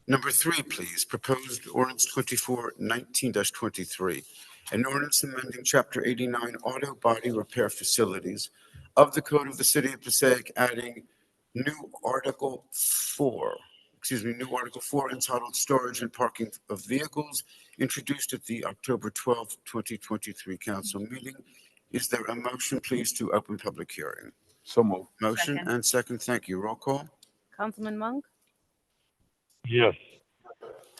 Number three, please. Proposed ordinance 2419-23. An ordinance amending Chapter 89 Auto Body Repair Facilities of the Code of the City of Passaic, adding new Article 4 entitled Storage and Parking of Vehicles, introduced at the October 12, 2023 council meeting. Is there a motion, please, to open public hearing? So move. Motion Second. and second. Thank you. Roll call. Councilman Monk, Yes.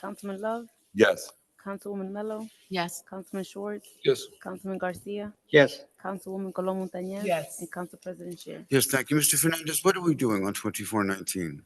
Councilman Love, Yes. Councilwoman Mello, Yes. Councilman Schwartz, Yes. Councilman Garcia, Yes. Councilwoman Colon Montañez, Yes. and Council President Sher. Yes, thank you. Mr. Fernandez, what are we doing on 2419?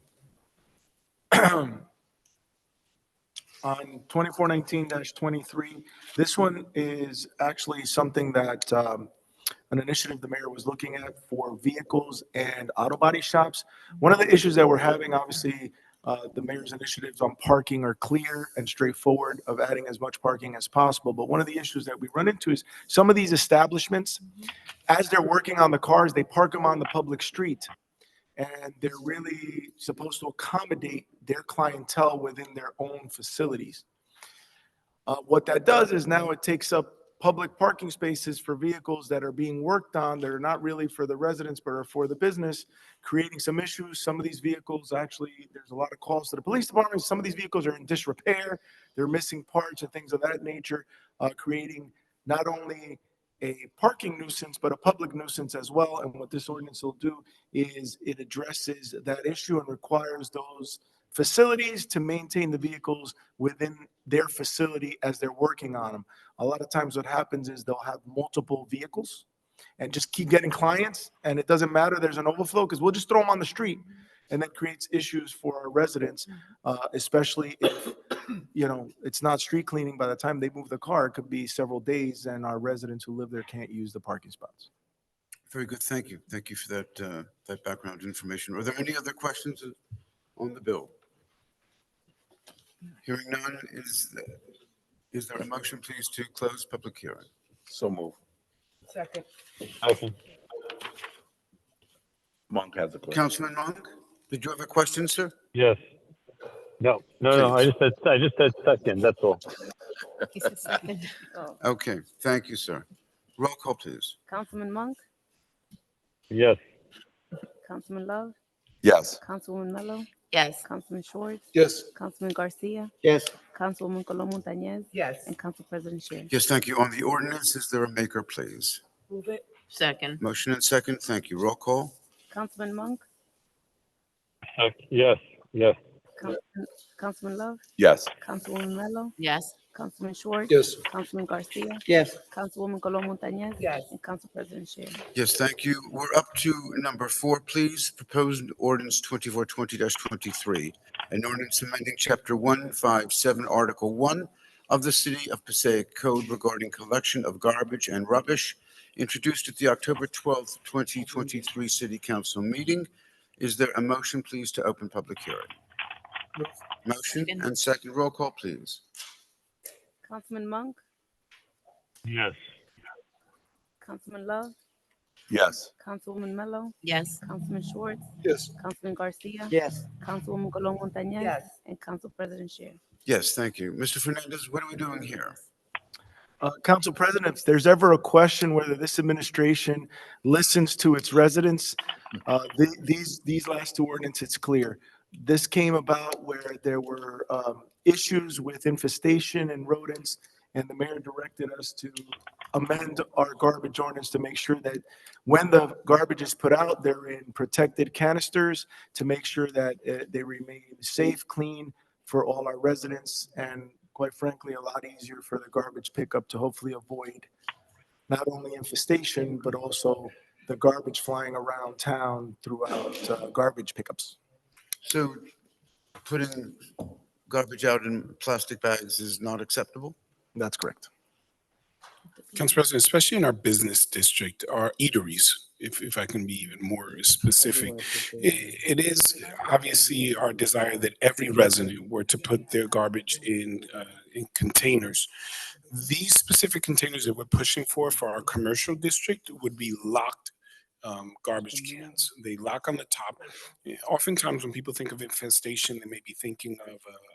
On 2419-23, this one is actually something that an initiative the mayor was looking at for vehicles and auto body shops. One of the issues that we're having, obviously, the mayor's initiatives on parking are clear and straightforward of adding as much parking as possible. But one of the issues that we run into is some of these establishments, as they're working on the cars, they park them on the public street. And they're really supposed to accommodate their clientele within their own facilities. What that does is now it takes up public parking spaces for vehicles that are being worked on that are not really for the residents but are for the business, creating some issues. Some of these vehicles, actually, there's a lot of calls to the police department. Some of these vehicles are in disrepair. They're missing parts and things of that nature, creating not only a parking nuisance, but a public nuisance as well. And what this ordinance will do is it addresses that issue and requires those facilities to maintain the vehicles within their facility as they're working on them. A lot of times what happens is they'll have multiple vehicles and just keep getting clients, and it doesn't matter, there's an overflow, because we'll just throw them on the street, and that creates issues for our residents, especially if, you know, it's not street cleaning. By the time they move the car, it could be several days, and our residents who live there can't use the parking spots. Very good. Thank you. Thank you for that background information. Are there any other questions on the bill? Hearing none, is there a motion, please, to close public hearing? So move. Second. Second. Monk has a question. Councilman Monk, did you have a question, sir? Yes. No, I Please. I just said second, that's all. He said second. Oh, Okay, thank you, sir. Roll call, please. Councilman Monk, Yes. Councilman Love, Yes. Councilwoman Mello, Yes. Councilman Schwartz, Yes. Councilman Garcia, Yes. Councilwoman Colom Montañez, Yes. and Council President Sher. Yes, thank you. On the ordinance, is there a maker, please? Move it. Second. Motion and second, thank you. Roll call. Councilman Monk, Yes. Councilman Love, Yes. Councilwoman Mello, Yes. Councilman Schwartz, Yes. Councilman Garcia, Yes. Councilwoman Colom Montañez, Yes. and Council President Sher. Yes, thank you. We're up to number 4, please. Proposed ordinance 2420-23, an ordinance amending Chapter 157, Article 1 of the City of Passaic Code regarding collection of garbage and rubbish, introduced at the October 12th, 2023 City Council meeting. Is there a motion, please, to open public hearing? Motion Second. and second. Roll call, please. Councilman Monk, Yes. Councilman Love, Yes. Councilwoman Mello, Yes. Councilman Schwartz, Yes. Councilman Garcia, Yes. Councilwoman Colom Montañez, Yes. and Council President Sher. Yes, thank you. Mr. Fernandez, what are we doing here? Council President, if there's ever a question whether this administration listens to its residents, these last two ordinances, it's clear. This came about where there were issues with infestation and rodents, and the mayor directed us to amend our garbage ordinance to make sure that when the garbage is put out, they're in protected canisters to make sure that they remain safe, clean for all our residents, and quite frankly, a lot easier for the garbage pickup to hopefully avoid not only infestation, but also the garbage flying around town throughout garbage pickups. So putting garbage out in plastic bags is not acceptable? That's correct. Council President, especially in our business district, our eateries, if I can be even more specific, it is obviously our desire that every resident were to put their garbage in containers. These specific containers that we're pushing for our commercial district would be locked garbage cans. They lock on the top. Oftentimes, when people think of infestation, they may be thinking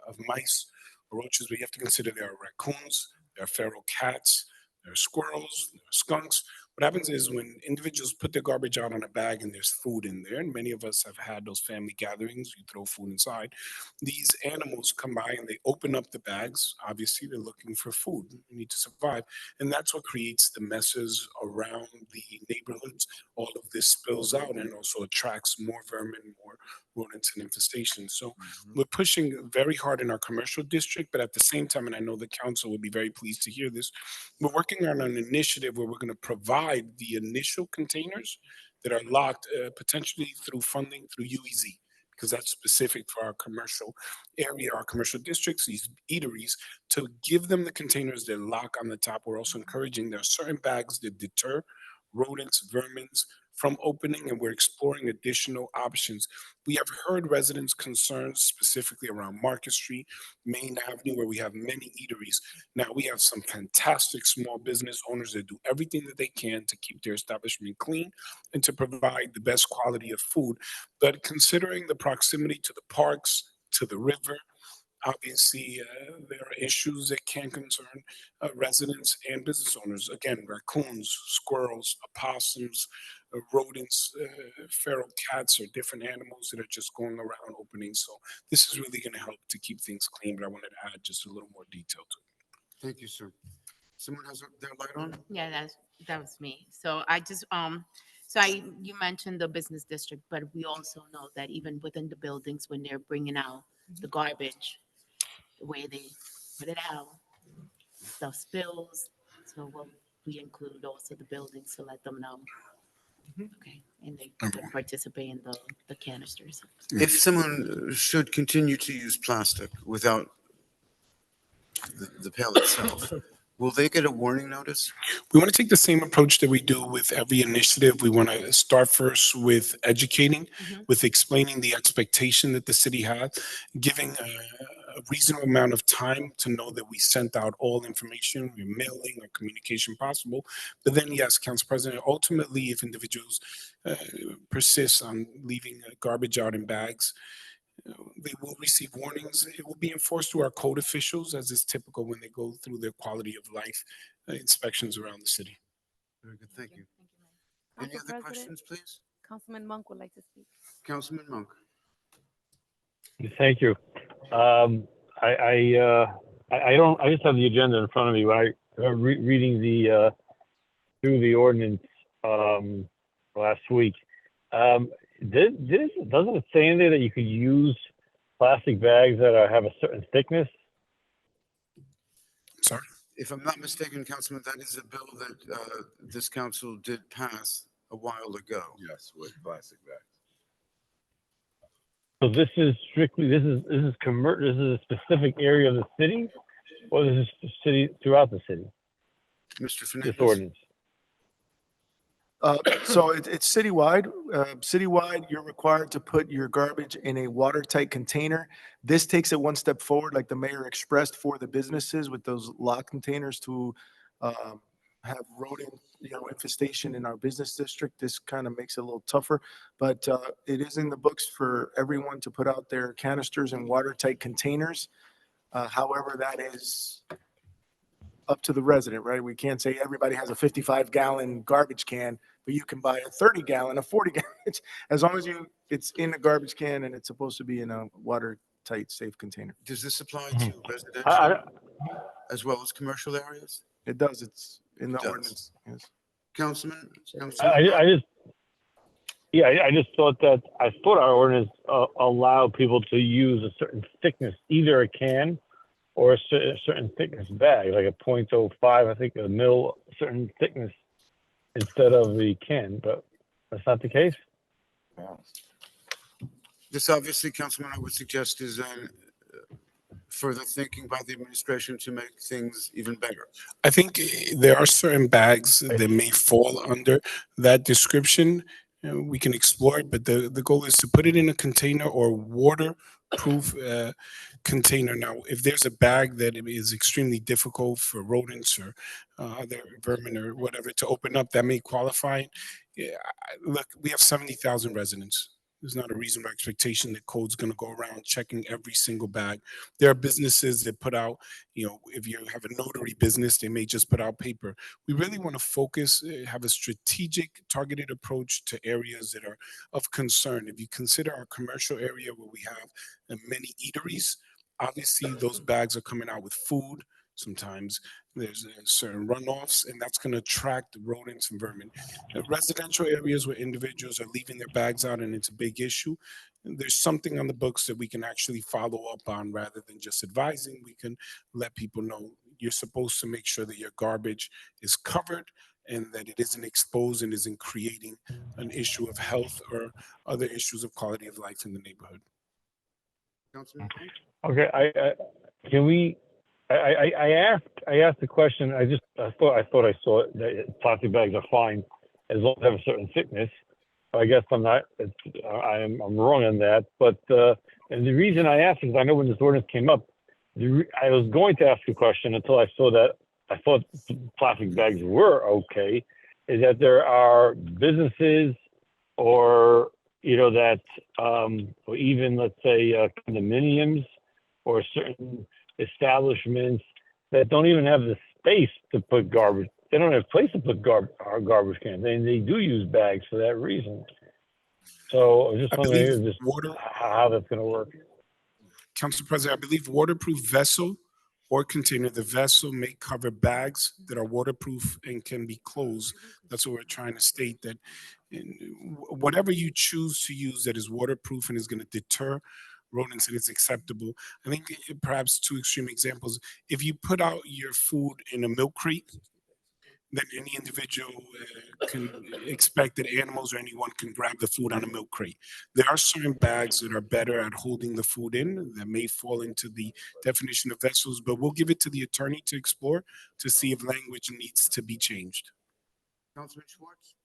of mice or roaches, but you have to consider there are raccoons, there are feral cats, there are squirrels, there are skunks. What happens is when individuals put their garbage out on a bag and there's food in there, and many of us have had those family gatherings, you throw food inside, these animals come by and they open up the bags. Obviously, they're looking for food. They need to survive. And that's what creates the messes around the neighborhoods. All of this spills out and also attracts more vermin, more rodents and infestation. So we're pushing very hard in our commercial district, but at the same time, and I know the council would be very pleased to hear this, we're working on an initiative where we're going to provide the initial containers that are locked potentially through funding through UEZ, because that's specific for our commercial area, our commercial districts, these eateries, to give them the containers that lock on the top. We're also encouraging there are certain bags that deter rodents, vermins from opening, and we're exploring additional options. We have heard residents' concerns specifically around Market Street, Main Avenue, where we have many eateries. Now, we have some fantastic small business owners that do everything that they can to keep their establishment clean and to provide the best quality of food. But considering the proximity to the parks, to the river, obviously, there are issues that can concern residents and business owners. Again, raccoons, squirrels, opossums, rodents, feral cats, or different animals that are just going around opening. So this is really going to help to keep things clean, but I wanted to add just a little more detail to it. Thank you, sir. Someone has their light on? Yeah, that was me. So you mentioned the business district, but we also know that even within the buildings, when they're bringing out the garbage, the way they put it out, stuff spills. So we include also the buildings to let them know. Okay, and they can participate in the canisters. If someone should continue to use plastic without the pail itself, will they get a warning notice? We want to take the same approach that we do with every initiative. We want to start first with educating, with explaining the expectation that the city has, giving a reasonable amount of time to know that we sent out all information, we're mailing or communication possible. But then, yes, Council President, ultimately, if individuals persist on leaving garbage out in bags, they will receive warnings. It will be enforced through our code officials, as is typical when they go through their quality of life inspections around the city. Very good, thank you. Council Any other President, questions, please? Councilman Monk would like to speak. Councilman Monk. Thank you. I don't, I just have the agenda in front of me. When I reading through the ordinance last week, doesn't it say in there that you could use plastic bags that have a certain thickness? Sorry? If I'm not mistaken, Councilman, that is a bill that this council did pass a while ago. Yes, with plastic bags. So this is strictly, this is a specific area of the city, or this is city throughout the city, Mr. this Fernandez? ordinance? So it's citywide. Citywide, you're required to put your garbage in a watertight container. This takes it one step forward, like the mayor expressed, for the businesses with those lock containers to have rodent, infestation in our business district. This kind of makes it a little tougher, but it is in the books for everyone to put out their canisters in watertight containers. However, that is up to the resident, right? We can't say everybody has a 55-gallon garbage can, but you can buy a 30-gallon, a 40-gallon. As long as it's in a garbage can and it's supposed to be in a watertight, safe container. Does this apply to residential I- as well as commercial areas? It does. It's in the It does. ordinance. Yes. Councilman? I just thought that, I thought our ordinance allowed people to use a certain thickness, either a can or a certain thickness bag, like a 0.05, I think a mil, certain thickness instead of the can, but that's not the case? This obviously, Councilman, I would suggest is further thinking by the administration to make things even better. I think there are certain bags that may fall under that description. We can explore it, but the goal is to put it in a container or waterproof container. Now, if there's a bag that is extremely difficult for rodents or other vermin or whatever to open up, that may qualify. Yeah, look, we have 70,000 residents. There's not a reasonable expectation that code's going to go around checking every single bag. There are businesses that put out, if you have a notary business, they may just put out paper. We really want to focus, have a strategic, targeted approach to areas that are of concern. If you consider our commercial area where we have many eateries, obviously those bags are coming out with food. Sometimes there's certain runoffs, and that's going to attract rodents and vermin. Residential areas where individuals are leaving their bags out and it's a big issue, there's something on the books that we can actually follow up on rather than just advising. We can let people know you're supposed to make sure that your garbage is covered and that it isn't exposed and isn't creating an issue of health or other issues of quality of life in the neighborhood. Councilman? Okay, can we, I asked the question, I thought I saw it, that plastic bags are fine as long as they have a certain thickness. I guess I'm wrong on that, but, and the reason I asked is I know when this ordinance came up, I was going to ask a question until I saw that, I thought plastic bags were okay, is that there are businesses or, that, or even let's say condominiums or certain establishments that don't even have the space to put garbage. They don't have a place to put garbage cans. They do use bags for that reason. So I was just wondering how that's going to work. Council President, I believe waterproof vessel or container, the vessel may cover bags that are waterproof and can be closed. That's what we're trying to state, that whatever you choose to use that is waterproof and is going to deter rodents and it's acceptable. I think perhaps two extreme examples. If you put out your food in a milk crate, then any individual can expect that animals or anyone can grab the food on a milk crate. There are certain bags that are better at holding the food in that may fall into the definition of vessels, but we'll give it to the attorney to explore to see if language needs to be changed. Councilman Schwartz?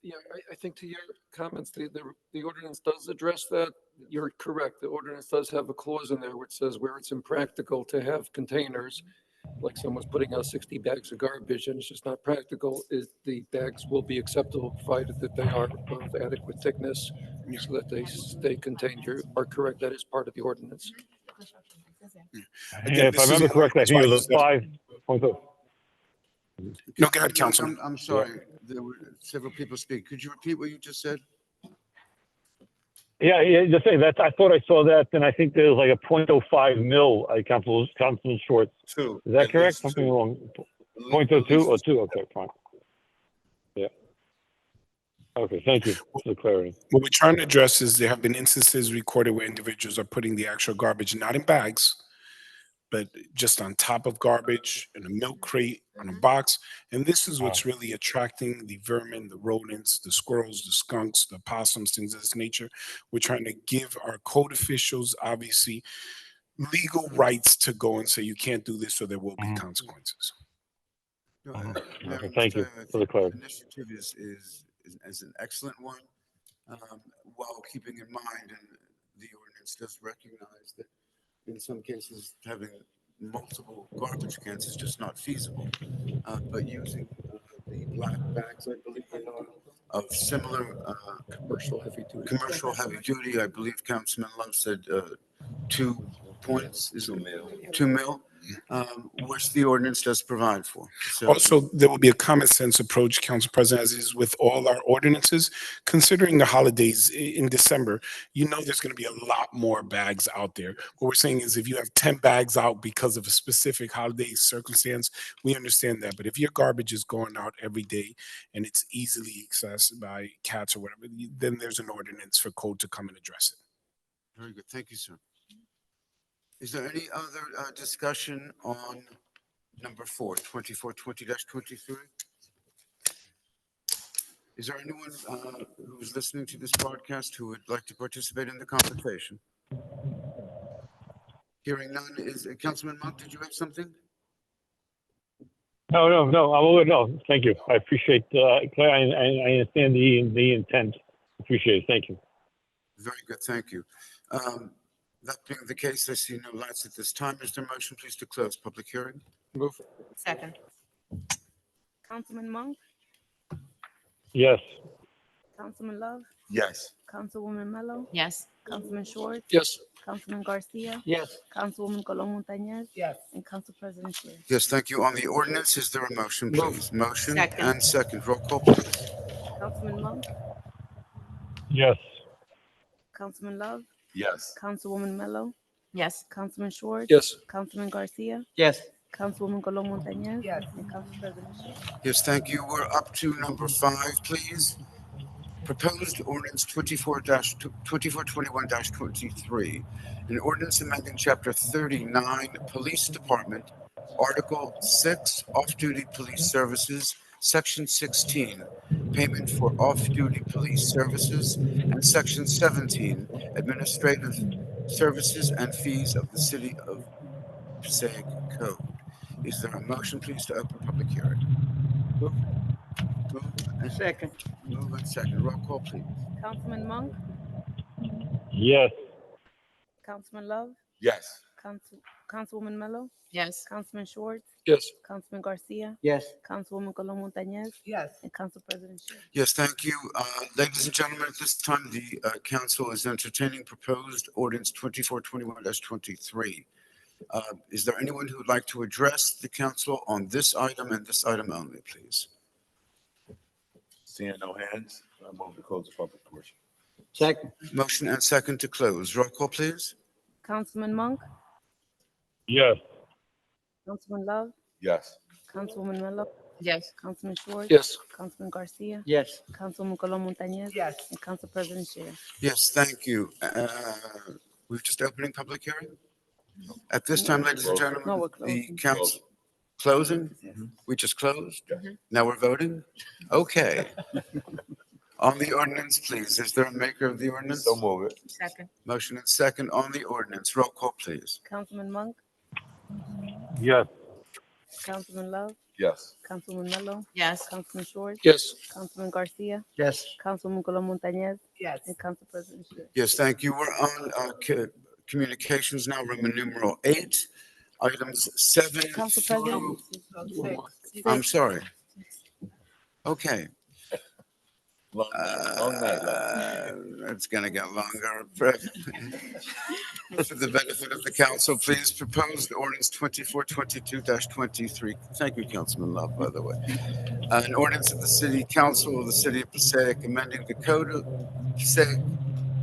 Yeah, I think to your comments, the ordinance does address that. You're correct. The ordinance does have a clause in there which says where it's impractical to have containers, like someone's putting out 60 bags of garbage and it's just not practical, is the bags will be acceptable provided that they are of adequate thickness so that they stay contained. You are correct. That is part of the ordinance. Again, If I this is remember an correctly, I ordinance think it by was a use 5.0. No, go ahead, Councilman. I'm sorry, there were several people speak. Could you repeat what you just said? Yeah, just saying that. I thought I saw that, and I think there's like a 0.05 mil. Councilman Schwartz. Two. Is that At correct? least Something two. wrong. At least 0.02 or 2? Okay, fine. Yeah. Okay, thank you for the clarity. What we're trying to address is there have been instances recorded where individuals are putting the actual garbage not in bags, but just on top of garbage, in a milk crate, on a box. And this is what's really attracting the vermin, the rodents, the squirrels, the skunks, the possums, things of this nature. We're trying to give our code officials, obviously, legal rights to go and say, you can't do this, or there will be consequences. No, Okay, thank you I for the think clarity. initiative is an excellent one, while keeping in mind, and the ordinance does recognize that in some cases, having multiple garbage cans is just not feasible. But using the black bags, I believe they are, of similar commercial heavy duty, I believe Councilman Love said 2 points, is it 2 mil, which the ordinance does provide for. So Also, there will be a common sense approach, Council President, as is with all our ordinances. Considering the holidays in December, you know there's going to be a lot more bags out there. What we're saying is if you have 10 bags out because of a specific holiday circumstance, we understand that. But if your garbage is going out every day and it's easily accessed by cats or whatever, then there's an ordinance for code to come and address it. very good. Thank you, sir. Is there any other discussion on number 4, 2420-23? Is there anyone who's listening to this broadcast who would like to participate in the conversation? Hearing none, is Councilman Monk, did you have something? No, I'm all good. No, thank you. I appreciate. I understand the intent. Appreciate it. Thank you. Very good, thank you. That being the case, I see no lights at this time. Is there a motion, please, to close public hearing? Move. Second. Councilman Monk, Yes. Councilman Love, Yes. Councilwoman Mello, Yes. Councilman Schwartz, Yes. Councilman Garcia, Yes. Councilwoman Colon Montañez, Yes. and Council President Shear. Yes, thank you. On the ordinance, is there a motion, Move. please? Motion Second. and second. Roll call, please. Councilman Monk, Yes. Councilman Love, Yes. Councilwoman Mello, Yes. Councilman Schwartz, Yes. Councilman Garcia, Yes. Councilwoman Colon Montañez, Yes. and Council President Shear. Yes, thank you. We're up to number 5, please. Proposed ordinance 2421-23, an ordinance amending Chapter 39, Police Department, Article 6, Off-Duty Police Services, Section 16, Payment for Off-Duty Police Services, and Section 17, Administrative Services and Fees of the City of Passaic Code. Is there a motion, please, to open public hearing? Move and Second. Move and second. Roll call, please. Councilman Monk, Yes. Councilman Love, Yes. Councilwoman Mello, Yes. Councilman Schwartz, Yes. Councilman Garcia, Yes. Councilwoman Colon Montañez, Yes. and Council President Shear. Yes, thank you. Ladies and gentlemen, at this time, the council is entertaining proposed ordinance 2421-23. Is there anyone who would like to address the council on this item and this item only, please? Seeing no hands, I move to close the public portion. Second. Motion and second to close. Roll call, please. Councilman Monk, Yes. Councilman Love, Yes. Councilwoman Mello, Yes. Councilman Schwartz, Yes. Councilman Garcia, Yes. Councilwoman Colon Montañez, Yes. and Council President Shear. Yes, thank you. We're just opening public hearing. At this time, ladies and No, gentlemen, we're the closing. council, closing? We just closed? Now we're voting? Okay. On the ordinance, please. Is there a maker of the ordinance? So move it. Second. Motion and second on the ordinance. Roll call, please. Councilman Monk, Yes. Councilman Love, Yes. Councilwoman Mello, Yes. Councilman Schwartz, Yes. Councilman Garcia, Yes. Councilwoman Colon Montañez, Yes. and Council President Shear. Yes, thank you. We're on communications now, Roman numeral 8, items 7 Council through, President, I'm six. sorry. Okay. Long night. It's going to get longer. For the benefit of the council, please propose the ordinance 2422-23. Thank you, Councilman Love, by the way. An ordinance of the City Council of the City of Passaic amending the Code of Passaic,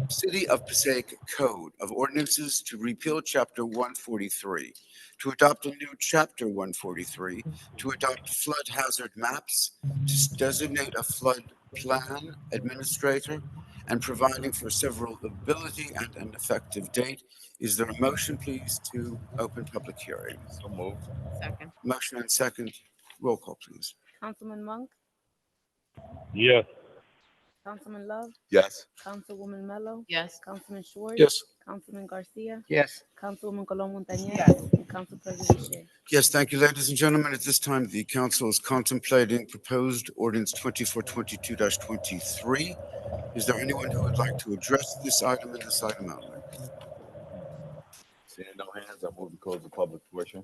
City of Passaic Code of Ordinances to repeal Chapter 143, to adopt a new Chapter 143, to adopt flood hazard maps, to designate a flood plan administrator, and providing for severability and an effective date. Is there a motion, please, to open public hearing? So moved. Second. Motion and second. Roll call, please. Councilman Monk, Yes. Councilman Love, Yes. Councilwoman Mello, Yes. Councilman Schwartz, Yes. Councilman Garcia, Yes. Councilwoman Colon Montañez, Yes. and Council President Shear. Yes, thank you, ladies and gentlemen. At this time, the council is contemplating proposed ordinance 2422-23. Is there anyone who would like to address this item and this item only? Seeing no hands, I move to close the public portion.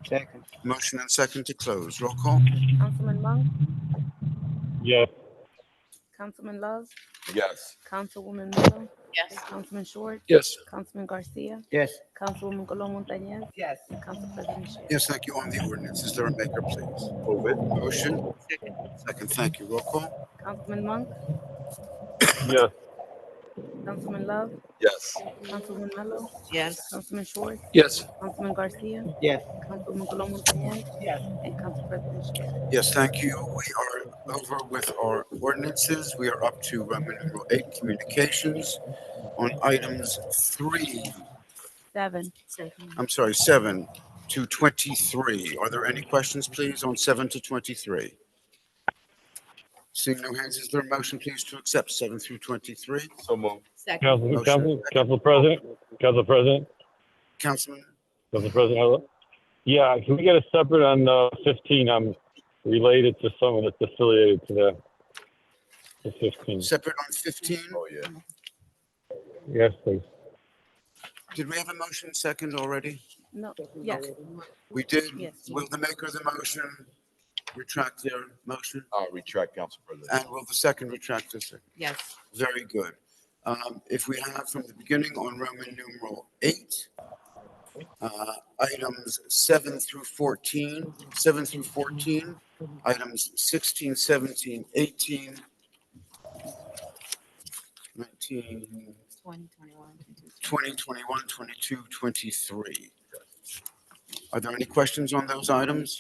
Second. Motion and second to close. Roll call. Councilman Monk, Yes. Councilman Love, Yes. Councilwoman Mello, Yes. Councilman Schwartz, Yes. Councilman Garcia, Yes. Councilwoman Colon Montañez, Yes. and Council President Shear. Yes, thank you. On the ordinance, is there a maker, please? Move it. Motion. Second. Second, thank you. Roll call. Councilman Monk, Yes. Councilman Love, Yes. Councilwoman Mello, Yes. Councilman Schwartz, Yes. Councilman Garcia, Yes. Councilwoman Colon Montañez, Yes. and Council President Shear. Yes, thank you. We are over with our ordinances. We are up to Roman numeral 8, communications, on items 7. 7 to 23. Are there any questions, please, on 7 to 23? Seeing no hands, is there a motion, please, to accept 7 through 23? So moved. Second. Council President, Council President, Councilman? Council President. Yeah, can we get a separate on 15? I'm related to someone that's affiliated to the 15. Separate on 15? Oh, yeah. Yes, please. Did we have a motion second already? No, yes, We did? Yes. Will the maker of the motion retract their motion? I'll retract, Council President. And will the second retract their second? Yes. Very good. If we have from the beginning on Roman numeral 8, items 7 through 14, items 16, 17, 18, 19, 20, 21, 20, 21, 22, 23. Are there any questions on those items?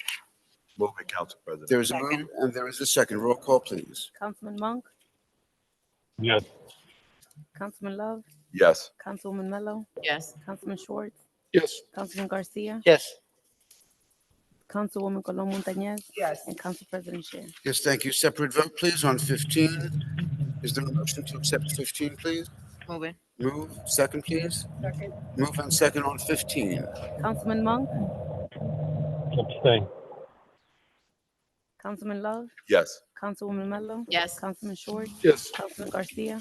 Move it, Council President. There is a move Second. and there is a second. Roll call, please. Councilman Monk, Yes. Councilman Love, Yes. Councilwoman Mello, Yes. Councilman Schwartz, Yes. Councilman Garcia, Yes. Councilwoman Colon Montañez, Yes. and Council President Shear. Yes, thank you. Separate vote, please, on 15. Is there a motion to accept 15, please? Move it. Move. Second, please. Second. Move and second on 15. Councilman Monk, Abstain. Councilman Love, Yes. Councilwoman Mello, Yes. Councilman Schwartz, Yes. Councilman Garcia,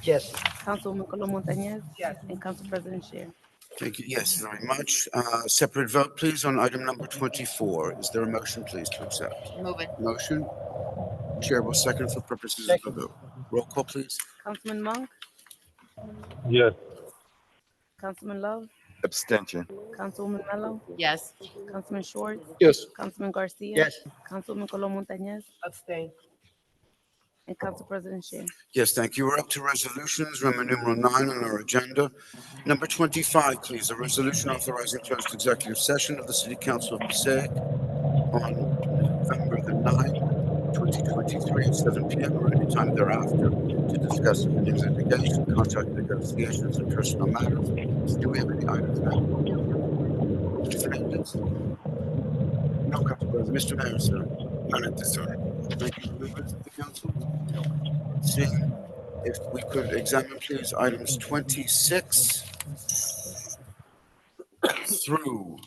Yes. Councilwoman Colon Montañez, Yes. and Council President Shear. Thank you. Yes, very much. Separate vote, please, on item number 24. Is there a motion, please, to accept? Move it. Motion. Chair will second for purposes of the vote. Roll call, please. Councilman Monk, Yes. Councilman Love, Abstention. Councilwoman Mello, Yes. Councilman Schwartz, Yes. Councilman Garcia, Yes. Councilwoman Colon Montañez, Abstain. and Council President Shear. Yes, thank you. We're up to resolutions, Roman numeral 9 on our agenda. Number 25, please, a resolution authorizing closed executive session of the City Council of Passaic on November the 9th, 2023 at 7 p.m. or any time thereafter to discuss pending litigation, contract negotiations, and personal matters. Do we have any items now? Mr. Fernandez? No, Council President. Mr. Mayor, sir. None at this time. Thank you, members of the council. Seeing if we could examine, please, items 26 through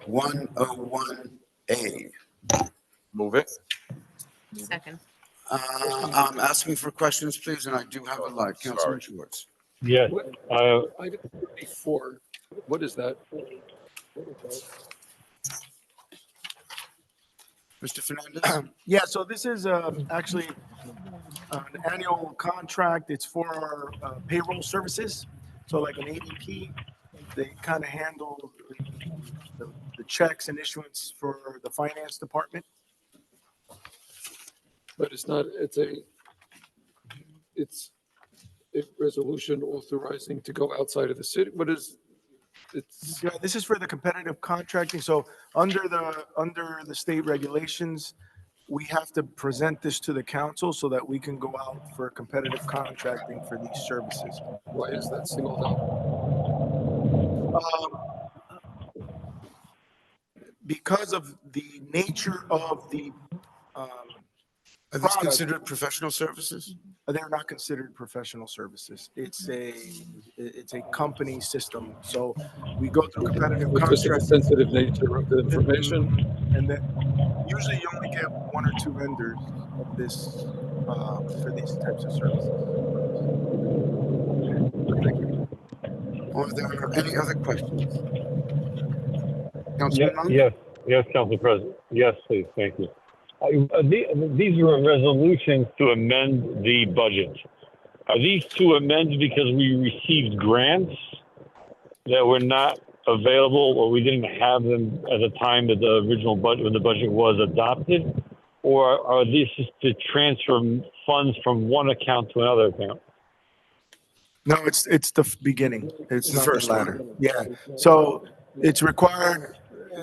101A. Move it. Second. I'm asking for questions, please, and I do have a light. Councilman Schwartz. Yes, Item 34, what is that? Mr. Fernandez? Yeah, so this is actually an annual contract. It's for our payroll services. So like an ADP, they kind of handle the checks and issuance for the finance department. But it's not, it's a resolution authorizing to go outside of the city. What is, it's, Yeah, this is for the competitive contracting. So under the state regulations, we have to present this to the council so that we can go out for competitive contracting for these services. why is that singled out? Because of the nature of the Are these considered professional services? they're not considered professional services. It's a company system. So we go through competitive Because of the contracting, sensitive nature of the information. and then usually you only get one or two vendors of this for these types of services. Thank you. Are there any other questions? yeah, Councilman Monk? yes, Council President. Yes, please, thank you. These are resolutions to amend the budget. Are these to amend because we received grants that were not available or we didn't have them at the time that the original budget, when the budget was adopted? Or are these just to transfer funds from one account to another account? No, it's the beginning. It's The not first the latter. Yeah. So it's required,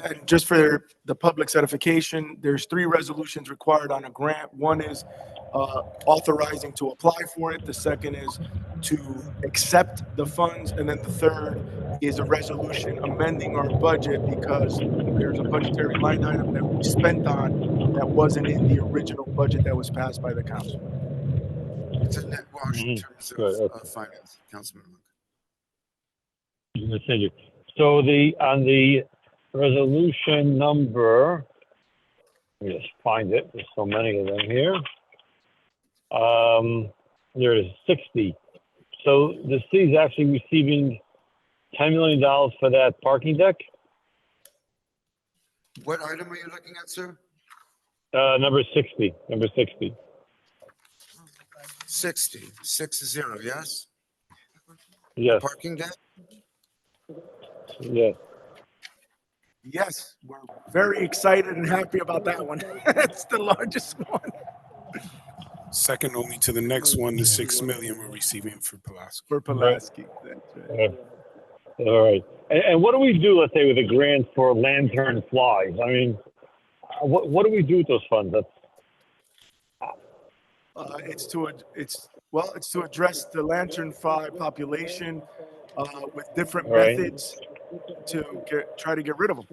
and just for the public certification, there's 3 resolutions required on a grant. One is authorizing to apply for it. The second is to accept the funds. And then the third is a resolution amending our budget because there's a budgetary line item that we spent on that wasn't in the original budget that was passed by the council. It's a net wash in terms of finance, Councilman Monk. Thank you. So on the resolution number, let me just find it. There's so many of them here. There is 60. So the city's actually receiving $10 million for that parking deck. What item are you looking at, sir? Number 60. 60, 60, yes? Yes. Parking deck? Yes. Yes, we're very excited and happy about that one. It's the largest one. Second only to the next one, the 6 million we're receiving for Pulaski. For Pulaski. That's right. All right. And what do we do, let's say, with a grant for lantern flies? I mean, what do we do with those funds? It's to address the lantern fly population with different methods to try to get rid of them.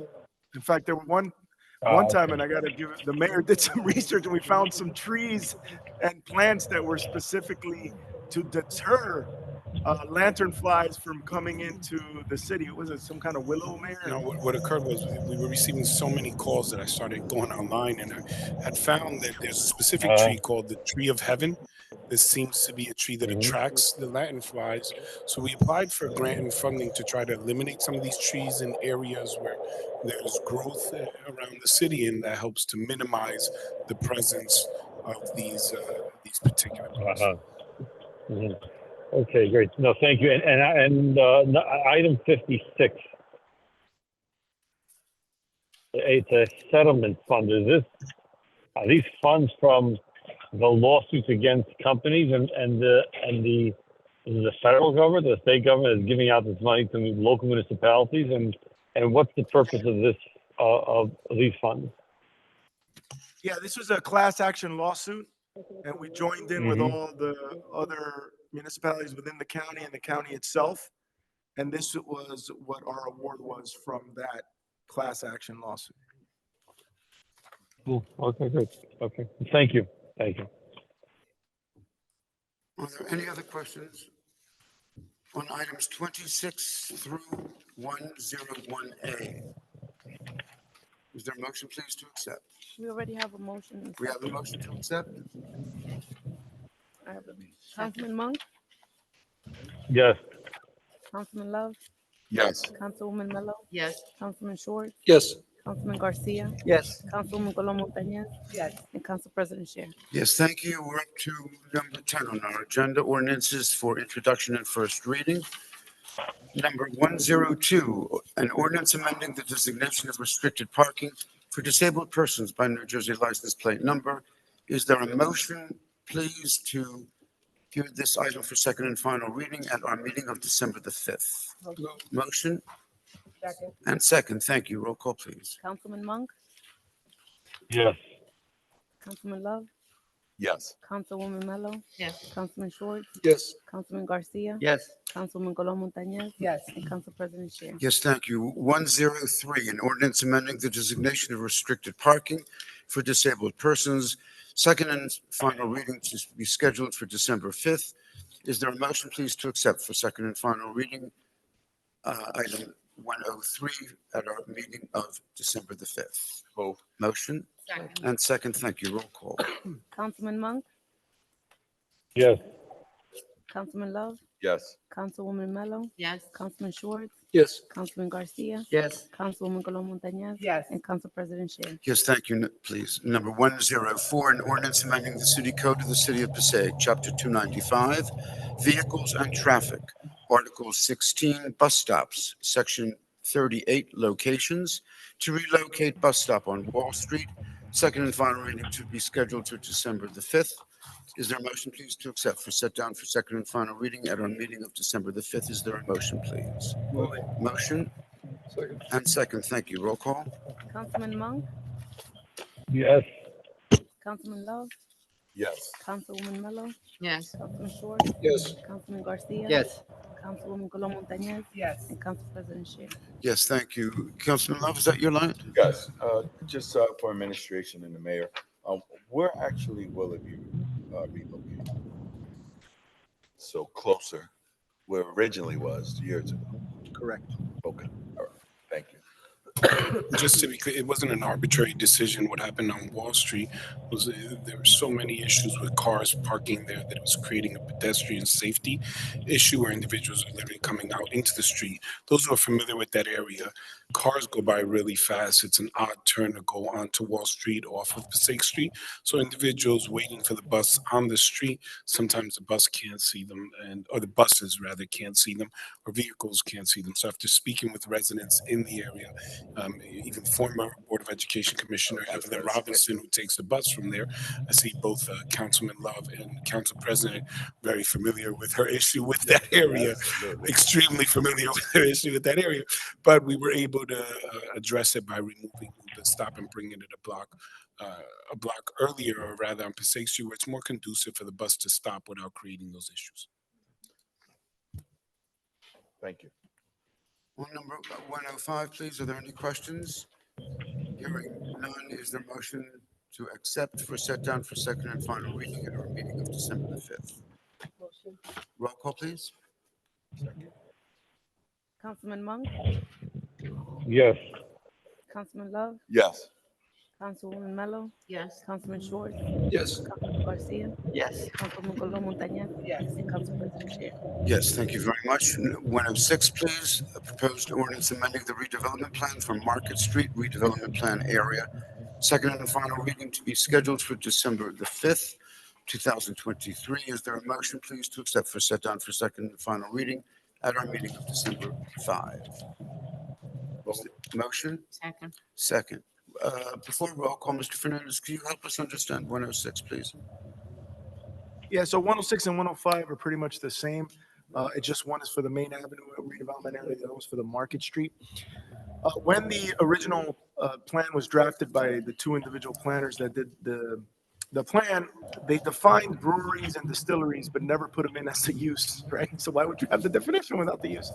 In fact, there were one time, and I got to give it, the mayor did some research, and we found some trees and plants that were specifically to deter lantern flies from coming into the city. Was it some kind of willow, Mayor? No, what occurred was we were receiving so many calls that I started going online, and I had found that there's a specific tree called the tree of heaven. This seems to be a tree that attracts the lanternflies. So we applied for grant and funding to try to eliminate some of these trees in areas where there's growth around the city, and that helps to minimize the presence of these particular plants. Okay, great. No, thank you. And item 56. It's a settlement fund. Are these funds from the lawsuits against companies and the federal government, the state government is giving out this money to local municipalities, and what's the purpose of this of these funds? Yeah, this was a class action lawsuit, and we joined in with all the other municipalities within the county and the county itself. And this was what our award was from that class action lawsuit. Cool. Okay, good. Okay. Thank you. Are there any other questions on items 26 through 101A? Is there a motion, please, to accept? We already have a motion. and We have a second. motion to accept? I have a- Councilman Monk, Yes. Councilman Love, Yes. Councilwoman Mello, Yes. Councilman Schwartz, Yes. Councilman Garcia, Yes. Councilwoman Colom Montañez, Yes. and Council President Scher. Yes, thank you. We're up to number 10 on our agenda, ordinances for introduction and first reading. Number 102, an ordinance amending the designation of restricted parking for disabled persons by New Jersey license plate number. Is there a motion, please, to hear this item for second and final reading at our meeting of December the 5th? Motion Second. and second. Thank you. Roll call, please. Councilman Monk, Yes. Councilman Love, Yes. Councilwoman Mello, Yes. Councilman Schwartz, Yes. Councilman Garcia, Yes. Councilwoman Colom Montañez, Yes. and Council President Scher. Yes, thank you. 103, an ordinance amending the designation of restricted parking for disabled persons. Second and final reading to be scheduled for December 5th. Is there a motion, please, to accept for second and final reading item 103 at our meeting of December the 5th? Move. Motion Second. and second. Thank you. Roll call. Councilman Monk, Yes. Councilman Love, Yes. Councilwoman Mello, Yes. Councilman Schwartz, Yes. Councilman Garcia, Yes. Councilwoman Colom Montañez, Yes. and Council President Scher. Yes, thank you, please. Number 104, an ordinance amending the city code of the city of Passaic, chapter 295, vehicles and traffic, article 16, bus stops, section 38, locations, to relocate bus stop on Wall Street. Second and final reading to be scheduled to December the 5th. Is there a motion, please, to accept for set down for second and final reading at our meeting of December the 5th? Is there a motion, please? Move it. Motion Second. and second. Thank you. Roll call. Councilman Monk, Yes. Councilman Love, Yes. Councilwoman Mello, Yes. Councilman Schwartz, Yes. Councilman Garcia, Yes. Councilwoman Colom Montañez, Yes. and Council President Scher. Yes, thank you. Councilman Love, is that your line? Yes. Just for administration and the mayor, where actually will it be relocated? So closer where it originally was years ago. Correct. Okay. All right. Thank you. Just to be clear, it wasn't an arbitrary decision. What happened on Wall Street was there were so many issues with cars parking there that it was creating a pedestrian safety issue where individuals are literally coming out into the street. Those who are familiar with that area, cars go by really fast. It's an odd turn to go onto Wall Street off of Passaic Street. So individuals waiting for the bus on the street, sometimes the bus can't see them, or the buses rather can't see them, or vehicles can't see them. So after speaking with residents in the area, even former Board of Education Commissioner Evelyn Robinson, who takes the bus from there. I see both Councilman Love and Council President very familiar with her issue with that area, Absolutely. extremely familiar with her issue with that area. But we were able to address it by removing the stop and bringing it a block earlier, or rather on Passaic Street, where it's more conducive for the bus to stop without creating those issues. Thank you. On number 105, please, are there any questions? Hearing none, is there a motion to accept for set down for second and final reading at our meeting of December the 5th? Motion. Roll call, please. Councilman Monk, Yes. Councilman Love, Yes. Councilwoman Mello, Yes. Councilman Schwartz, Yes. Councilman Garcia, Yes. Councilwoman Colom Montañez, Yes. and Council President Scher. Yes, thank you very much. 106, please. A proposed ordinance amending the redevelopment plan for Market Street redevelopment plan area. Second and final reading to be scheduled for December the 5th, 2023. Is there a motion, please, to accept for set down for second and final reading at our meeting of December 5? Motion? Second. Second. Before roll call, Mr. Fernandez, can you help us understand 106, please? Yeah, so 106 and 105 are pretty much the same. It's just one is for the main avenue redevelopment area, the other one's for the Market Street. When the original plan was drafted by the two individual planners that did the plan, they defined breweries and distilleries, but never put them in as a use, right? So why would you have the definition without the use?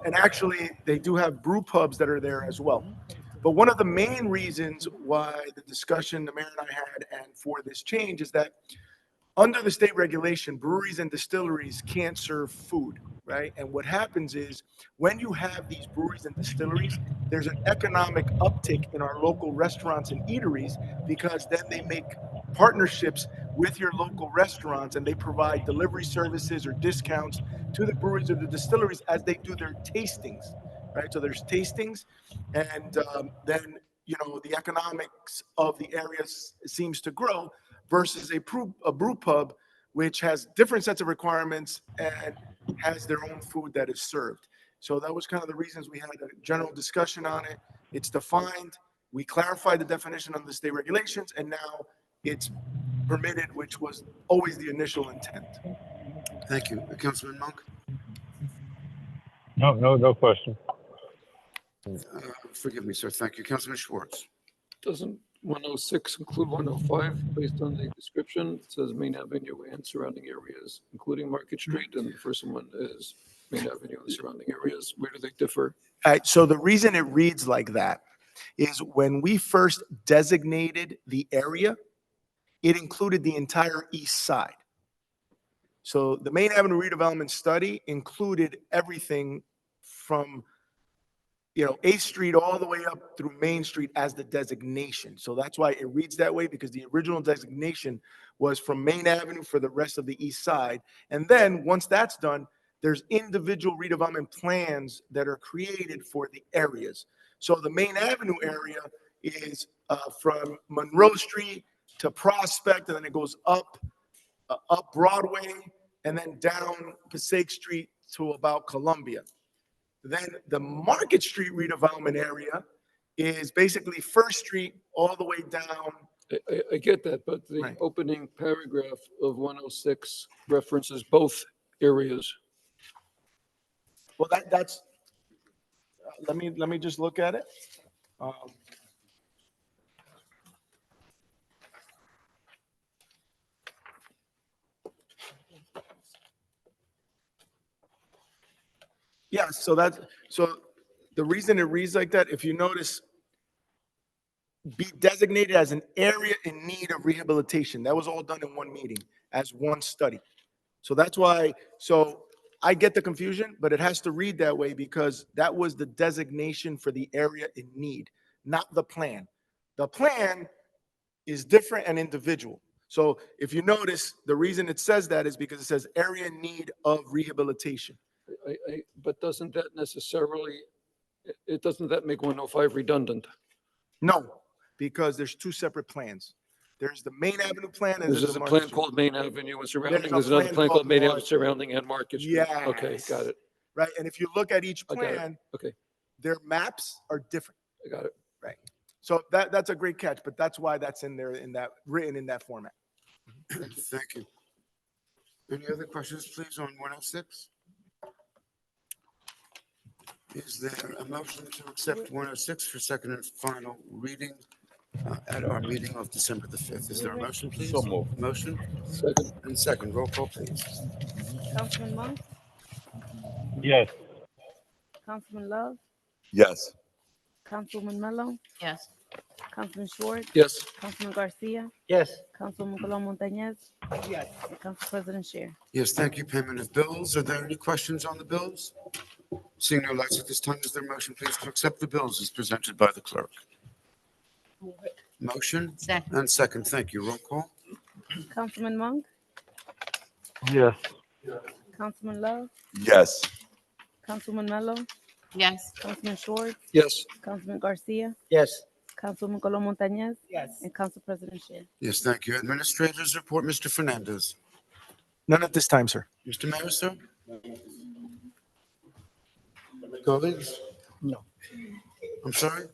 And actually, they do have brew pubs that are there as well. But one of the main reasons why the discussion the mayor and I had and for this change is that under the state regulation, breweries and distilleries can't serve food, right? And what happens is when you have these breweries and distilleries, there's an economic uptick in our local restaurants and eateries because then they make partnerships with your local restaurants and they provide delivery services or discounts to the breweries or the distilleries as they do their tastings, right? So there's tastings, and then the economics of the area seems to grow versus a brew pub, which has different sets of requirements and has their own food that is served. So that was kind of the reasons we had a general discussion on it. It's defined. We clarified the definition of the state regulations, and now it's permitted, which was always the initial intent. Thank you. Councilman Monk? No question. Forgive me, sir. Thank you. Councilman Schwartz? Doesn't 106 include 105 based on the description? It says Main Avenue and surrounding areas, including Market Street, and the first one is Main Avenue and surrounding areas. Where do they differ? All right, so the reason it reads like that is when we first designated the area, it included the entire east side. So the Main Avenue redevelopment study included everything from 8th Street all the way up through Main Street as the designation. So that's why it reads that way, because the original designation was from Main Avenue for the rest of the east side. And then once that's done, there's individual redevelopment plans that are created for the areas. So the Main Avenue area is from Monroe Street to Prospect, and then it goes up Broadway, and then down Passaic Street to about Columbia. Then the Market Street redevelopment area is basically First Street all the way down. I get that, but the Right. opening paragraph of 106 references both areas. Well, that's. Let me just look at it. Yeah, so the reason it reads like that, if you notice, be designated as an area in need of rehabilitation. That was all done in one meeting as one study. So that's why, so I get the confusion, but it has to read that way because that was the designation for the area in need, not the plan. The plan is different and individual. So if you notice, the reason it says that is because it says area in need of rehabilitation. But doesn't that necessarily, doesn't that make 105 redundant? No, because there's two separate plans. There's the Main Avenue plan and There's there's a the Market plan Street. called Main Avenue and surrounding. There's a There's another plan plan called called Main Avenue Market. surrounding and Market Street. Okay, Yes. got it. Right, and if you look at each I got it. plan, Okay, their maps are different. I got it. Right. So that's a great catch, but that's why that's in there written in that format. Thank you. Any other questions, please, on 106? Is there a motion to accept 106 for second and final reading at our meeting of December the 5th? Is there a motion, please? So moved. Motion Second, and second. Roll call, please. Councilman Monk, Yes. Councilman Love, Yes. Councilwoman Mello, Yes. Councilman Schwartz, yes. Councilman Garcia, Yes. Councilwoman Colon Montañez, Yes. and Council President Scheer. Yes, thank you. Payment of bills. Are there any questions on the bills? Seeing no lights at this time, is there a motion, please, to accept the bills as presented by the clerk? Motion Second. and second. Thank you. Roll call. Councilman Monk, Yes. Councilman Love, Yes. Councilwoman Mello, Yes. Councilman Schwartz, Yes. Councilman Garcia, Yes. Councilwoman Colon Montañez, Yes. and Council President Scheer. Yes, thank you. Administrators report, Mr. Fernandez. None at this time, sir. Mr. Mayor, sir? Colleagues? No. I'm sorry?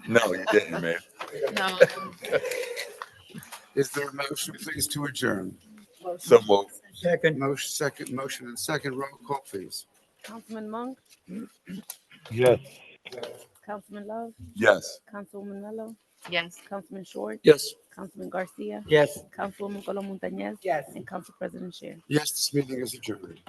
No, you didn't, man. No. Is there a motion, please, to adjourn? So moved. Second. Motion and second. Roll call, please. Councilman Monk, Yes. Councilman Love, Yes. Councilwoman Mello, Yes. Councilman Schwartz, Yes. Councilman Garcia, Yes. Councilwoman Colon Montañez, Yes. and Council President Scheer. Yes, this meeting is adjourned.